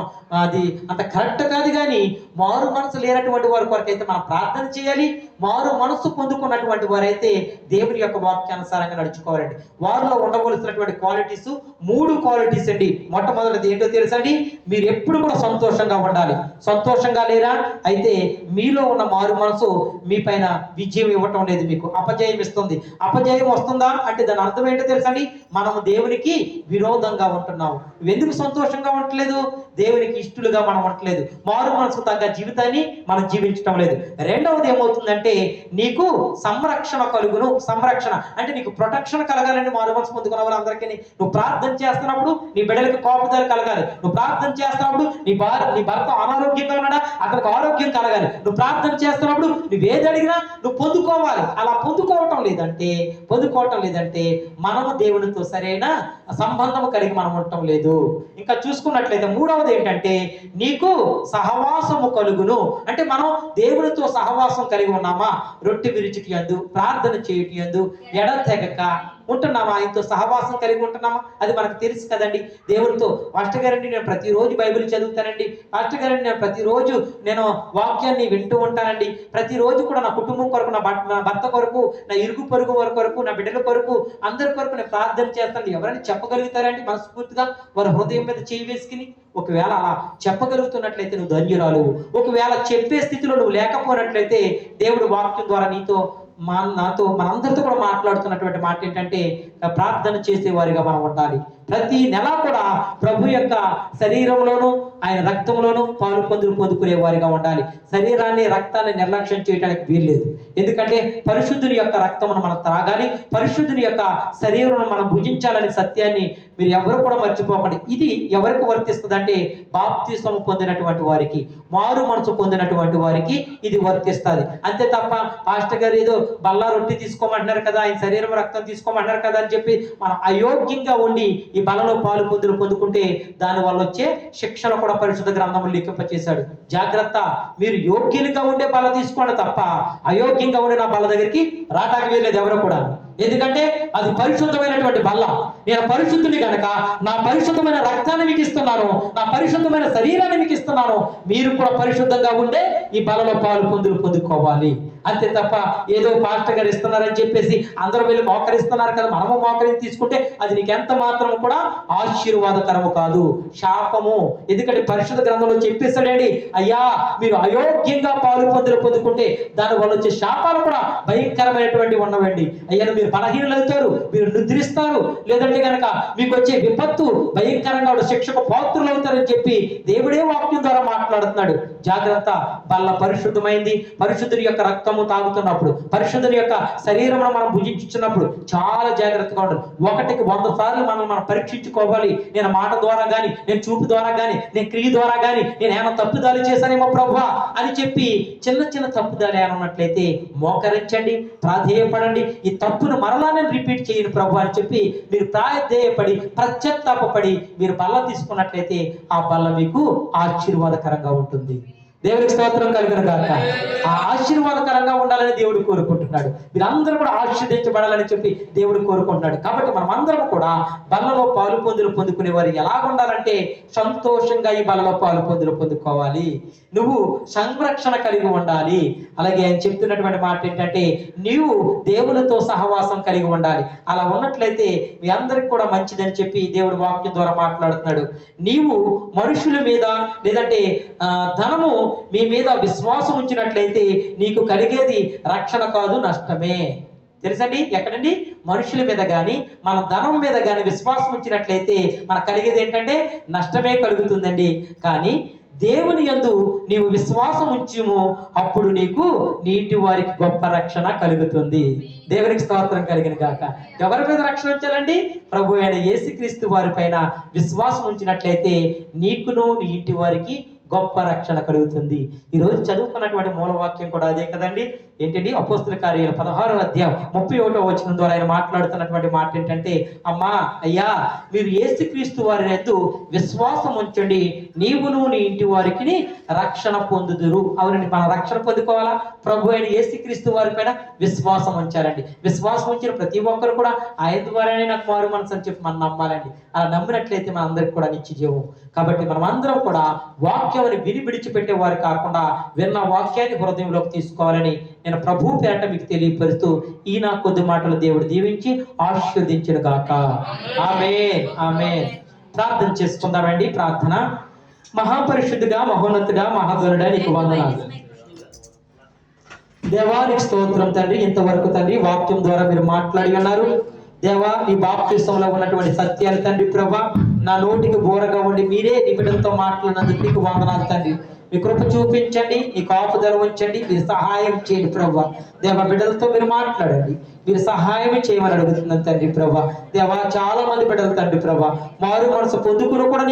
అది అంత కరెక్ట్ కాదు. కానీ మారు మనసు లేనటువంటి వారి కొరకు అయితే మనం ప్రార్థన చేయాలి. మారు మనసు పొందుకున్నటువంటి వారైతే దేవుని యొక్క వాక్యానుసారంగా నడుచుకోవాలండి. వారిలో ఉండవలసినటువంటి క్వాలిటీస్ 3 క్వాలిటీస్ అండి. మొట్టమొదటిది ఏంటో తెలుసండి? మీరు ఎప్పుడు కూడా సంతోషంగా ఉండాలి. సంతోషంగా లేరా? అయితే మీలో ఉన్న మారు మనసు మీ పైన విజయం ఇవ్వటం లేదు, మీకు అపజయం ఇస్తుంది. అపజయం వస్తుందా అంటే దాని అర్థం ఏంటో తెలుసండి? మనము దేవునికి విరోధంగా ఉంటున్నాము. ఎందుకు సంతోషంగా ఉండట్లేదు? దేవునికి ఇష్టలుగా మనం ఉండట్లేదు. మారు మనసుకు తగ్గ జీవితాన్ని మనం జీవించటం లేదు. రెండవది ఏమవుతుందంటే, నీకు సంరక్షణ కలుగును. సంరక్షణ అంటే నీకు ప్రొటెక్షన్ కలగాలండి. మారు మనసు పొందుకున్న వాళ్ళందరికీ నువ్వు ప్రార్థన చేస్తున్నప్పుడు నీ బిడ్డలకు కోపదాలు కలగాలి. నువ్వు ప్రార్థన చేస్తున్నప్పుడు నీ భర్త అనారోగ్యంగా ఉన్నాడా, అతనికి ఆరోగ్యం కలగాలి. నువ్వు ప్రార్థన చేస్తున్నప్పుడు నువ్వేది అడిగినా నువ్వు పొందుకోవాలి. అలా పొందుకోవటం లేదంటే మనము దేవునితో సరైన సంబంధం కలిగి మనం ఉండటం లేదు. ఇంకా చూసుకున్నట్లయితే మూడవది ఏంటంటే, నీకు సహవాసము కలుగును. అంటే మనం దేవునితో సహవాసం కలిగి ఉన్నామా? ఉంటున్నామా? రొట్టె విరుచుటి యందు, ప్రార్థన చేయుటి యందు ఎడతెగక ఉంటున్నామా? ఆయనతో సహవాసం కలిగి ఉంటున్నామా? అది మనకు తెలుసు కదండి. దేవుడితో పాస్టర్ గారండి నేను ప్రతిరోజు బైబిల్ చదువుతానండి, పాస్టర్ గారండి నేను ప్రతిరోజు నేను వాక్యాన్ని వింటూ ఉంటానండి, ప్రతిరోజు కూడా నా కుటుంబం కొరకు, నా భర్త కొరకు, నా ఇరుగు పొరుగు వారి కొరకు, నా బిడ్డల కొరకు, అందరి కొరకు నేను ప్రార్థన చేస్తాను. ఎవరైనా చెప్పగలుగుతారండి మనస్ఫూర్తిగా వారి హృదయం మీద చేయి వేసుకుని? ఒకవేళ అలా చెప్పగలుగుతున్నట్లయితే నువ్వు ధన్యురాలు. ఒకవేళ చెప్పే స్థితిలో నువ్వు లేకపోయినట్లయితే దేవుడు వాక్యం ద్వారా నాతో మనందరితో కూడా మాట్లాడుతున్నటువంటి మాట ఏంటంటే ప్రార్థన చేసేవారిగా మనం ఉండాలి. ప్రతి నెల కూడా ప్రభు యొక్క శరీరంలోనూ ఆయన రక్తంలోనూ పాలు పొందుకునే వారిగా ఉండాలి. శరీరాన్ని రక్తాన్ని నిర్లక్ష్యం చేయడానికి వీల్లేదు. ఎందుకంటే పరిశుద్ధుని యొక్క రక్తమును మనం త్రాగాలి, పరిశుద్ధుని యొక్క శరీరం మనం భుజించాలనే సత్యాన్ని మీరు ఎవరు కూడా మర్చిపోకండి. ఇది ఎవరికి వర్తిస్తుందంటే బాప్తిస్మం పొందినటువంటి వారికి, మారు మనసు పొందినటువంటి వారికి ఇది వర్తిస్తుంది. అంతే తప్ప పాస్టర్ గారు ఏదో బల్లా రొట్టి తీసుకోమంటున్నారు కదా, ఆయన శరీరం రక్తం తీసుకోమంటున్నారు కదా అని చెప్పి మనం అయోగ్యంగా ఉండి ఈ బలలో పాలు పొందుకుంటే దాని వల్ల వచ్చే శిక్షణ కూడా పరిశుద్ధ గ్రంథంలో లిఖింపచేశాడు. జాగ్రత్త, మీరు యోగ్యులుగా ఉండే బల తీసుకోండి తప్ప అయోగ్యంగా ఉండే నా బల దగ్గరికి రాటానికి వెళ్ళలేదు ఎవరు కూడా. ఎందుకంటే అది పరిశుద్ధమైనటువంటి బల్ల. నేను పరిశుద్ధుని కనుక నా పరిశుద్ధమైన రక్తాన్ని మీకు ఇస్తున్నాను, నా పరిశుద్ధమైన శరీరాన్ని మీకు ఇస్తున్నాను. మీరు కూడా పరిశుద్ధంగా ఉండే ఈ బలలో పాలు పొందుకోవాలి. అంతే తప్ప ఏదో పాస్టర్ గారు ఇస్తున్నారని చెప్పేసి అందరూ వెళ్ళి మోకరిస్తున్నారు కదా, మనము మోకరించి తీసుకుంటే అది నీకు ఎంత మాత్రం కూడా ఆశీర్వాదకరము కాదు, శాపము. ఎందుకంటే పరిశుద్ధ గ్రంథంలో చెప్పేశాడండి, అయ్యా మీరు అయోగ్యంగా పాలు పొందుకుంటే దాని వల్ల వచ్చే శాపాలు కూడా భయంకరమైనటువంటి ఉన్నవండి. అయ్యా మీరు బలహీనలు అవుతారు, మీరు నిద్రిస్తారు, లేదంటే కనుక మీకు వచ్చే విపత్తు భయంకరంగా శిక్షకు పాత్రులు అవుతారని చెప్పి దేవుడే వాక్యం ద్వారా మాట్లాడుతున్నాడు. జాగ్రత్త, బల్ల పరిశుద్ధమైంది. పరిశుద్ధుని యొక్క రక్తము తాగుతున్నప్పుడు, పరిశుద్ధుని యొక్క శరీరం మనం భుజించున్నప్పుడు చాలా జాగ్రత్తగా ఉండాలి. 100 సార్లు మనం పరీక్షించుకోవాలి. నేను మాట ద్వారా గాని, నేను చూపు ద్వారా గాని, నేను క్రియ ద్వారా గాని నేను ఏమైనా తప్పుదాలు చేశానేమో ప్రభువా అని చెప్పి చిన్న తప్పుదాలు ఏమైనా ఉన్నట్లయితే మోకరించండి, ప్రాధేయపడండి. ఈ తప్పును మరలా నేను రిపీట్ చేయను ప్రభు అని చెప్పి మీరు ప్రాధేయపడి పశ్చాత్తాపడి మీరు బల్ల తీసుకున్నట్లయితే ఆ బల్ల మీకు ఆశీర్వాదకరంగా ఉంటుంది. దేవునికి స్తోత్రం కలుగును గాక. ఆ ఆశీర్వాదకరంగా ఉండాలని దేవుడు కోరుకుంటున్నాడు. మీరందరూ కూడా ఆశీర్వదించబడాలని చెప్పి దేవుడు కోరుకుంటున్నాడు. కాబట్టి మనం అందరం కూడా బల్లలో పాలు పొందుకునే వారు ఎలా ఉండాలంటే సంతోషంగా ఈ బల్లలో పాలు పొందుకోవాలి. నువ్వు సంరక్షణ కలిగి ఉండాలి. అలాగే ఆయన చెప్తున్నటువంటి మాట ఏంటంటే నీవు దేవునితో సహవాసం కలిగి ఉండాలి. అలా ఉన్నట్లయితే మీ అందరికి కూడా మంచిదని చెప్పి దేవుడు వాక్యం ద్వారా మాట్లాడుతున్నాడు. నీవు మనుషుల మీద లేదంటే ధనము మీ మీద విశ్వాసం ఉంచినట్లయితే నీకు కలిగేది రక్షణ కాదు, నష్టమే. తెలుసండి? ఎక్కడండి? మనుషుల మీద కానీ మన ధనం మీద కానీ విశ్వాసం ఉంచినట్లయితే మనకు కలిగేది ఏంటంటే నష్టమే కలుగుతుందండి. కానీ దేవుని యందు నీవు విశ్వాసం ఉంచుము, అప్పుడు నీకు నీటి వారికి గొప్ప రక్షణ కలుగుతుంది. దేవునికి స్తోత్రం కలిగిన గాక. ఎవరి మీద రక్షణ ఉంచాలండి? ప్రభు అయిన యేసుక్రీస్తు వారి పైన విశ్వాసం ఉంచినట్లయితే నీకును నీ ఇంటి వారికి గొప్ప రక్షణ కలుగుతుంది. ఈ రోజు చదువుకున్నటువంటి మూలవాక్యం కూడా అదే కదండి. ఏంటండి? అపోస్తుల కార్యాలు 16వ అధ్యాయం 31వ వచనం ద్వారా ఆయన మాట్లాడుతున్నటువంటి మాట ఏంటంటే, అమ్మా అయ్యా మీరు యేసుక్రీస్తు వారి యందు విశ్వాసం ఉంచండి, నీవును నీ ఇంటి వారికి రక్షణ పొందుదురు. అవునండి, మనం రక్షణ పొందుకోవాలా? ప్రభు అయిన యేసుక్రీస్తు వారి పైన విశ్వాసం ఉంచాలండి. విశ్వాసం ఉంచిన ప్రతి ఒక్కరు కూడా ఆయన ద్వారానే నాకు మారు మనసు అని చెప్పి మనం నమ్మాలండి. అలా నమ్మినట్లయితే మన అందరికి కూడా నిత్య జీవం. కాబట్టి మనం అందరం కూడా వాక్యాన్ని విడిచిపెట్టే వారు కాకుండా విన్న వాక్యాన్ని హృదయంలోకి తీసుకోవాలని నేను ప్రభు పేరట మీకు తెలియపరుస్తూ ఈ నా కొద్ది మాటలు దేవుడు దీవించి ఆశీర్వదించును గాక. ఆమేన్, ఆమేన్. ప్రార్థన చేసుకుందామండి. ప్రార్థన. మహాపరిశుద్ధుడా, మహోన్నతుడా, మహాగణుడా నీకు వందనాలు. దేవానికి స్తోత్రం తండ్రి. ఇంతవరకు తండ్రి వాక్యం ద్వారా మీరు మాట్లాడి ఉన్నారు. దేవా ఈ బాప్తిసంలో ఉన్నటువంటి సత్యాలు తండ్రి ప్రభా నా నోటికి బోరగా ఉండి మీరే నీ బిడ్డలతో మాట్లాడినందుకు నీకు వందనాలు తండ్రి. మీ కృప చూపించండి, మీ కాపుదల ఉంచండి, మీరు సహాయం చేయండి ప్రభా. దేవ బిడ్డలతో మీరు మాట్లాడండి, మీరు సహాయం చేయమని అడుగుతున్నాను తండ్రి ప్రభా. దేవా చాలా మంది బిడ్డలు తండ్రి ప్రభా మారు మనసు పొందుకుని కూడా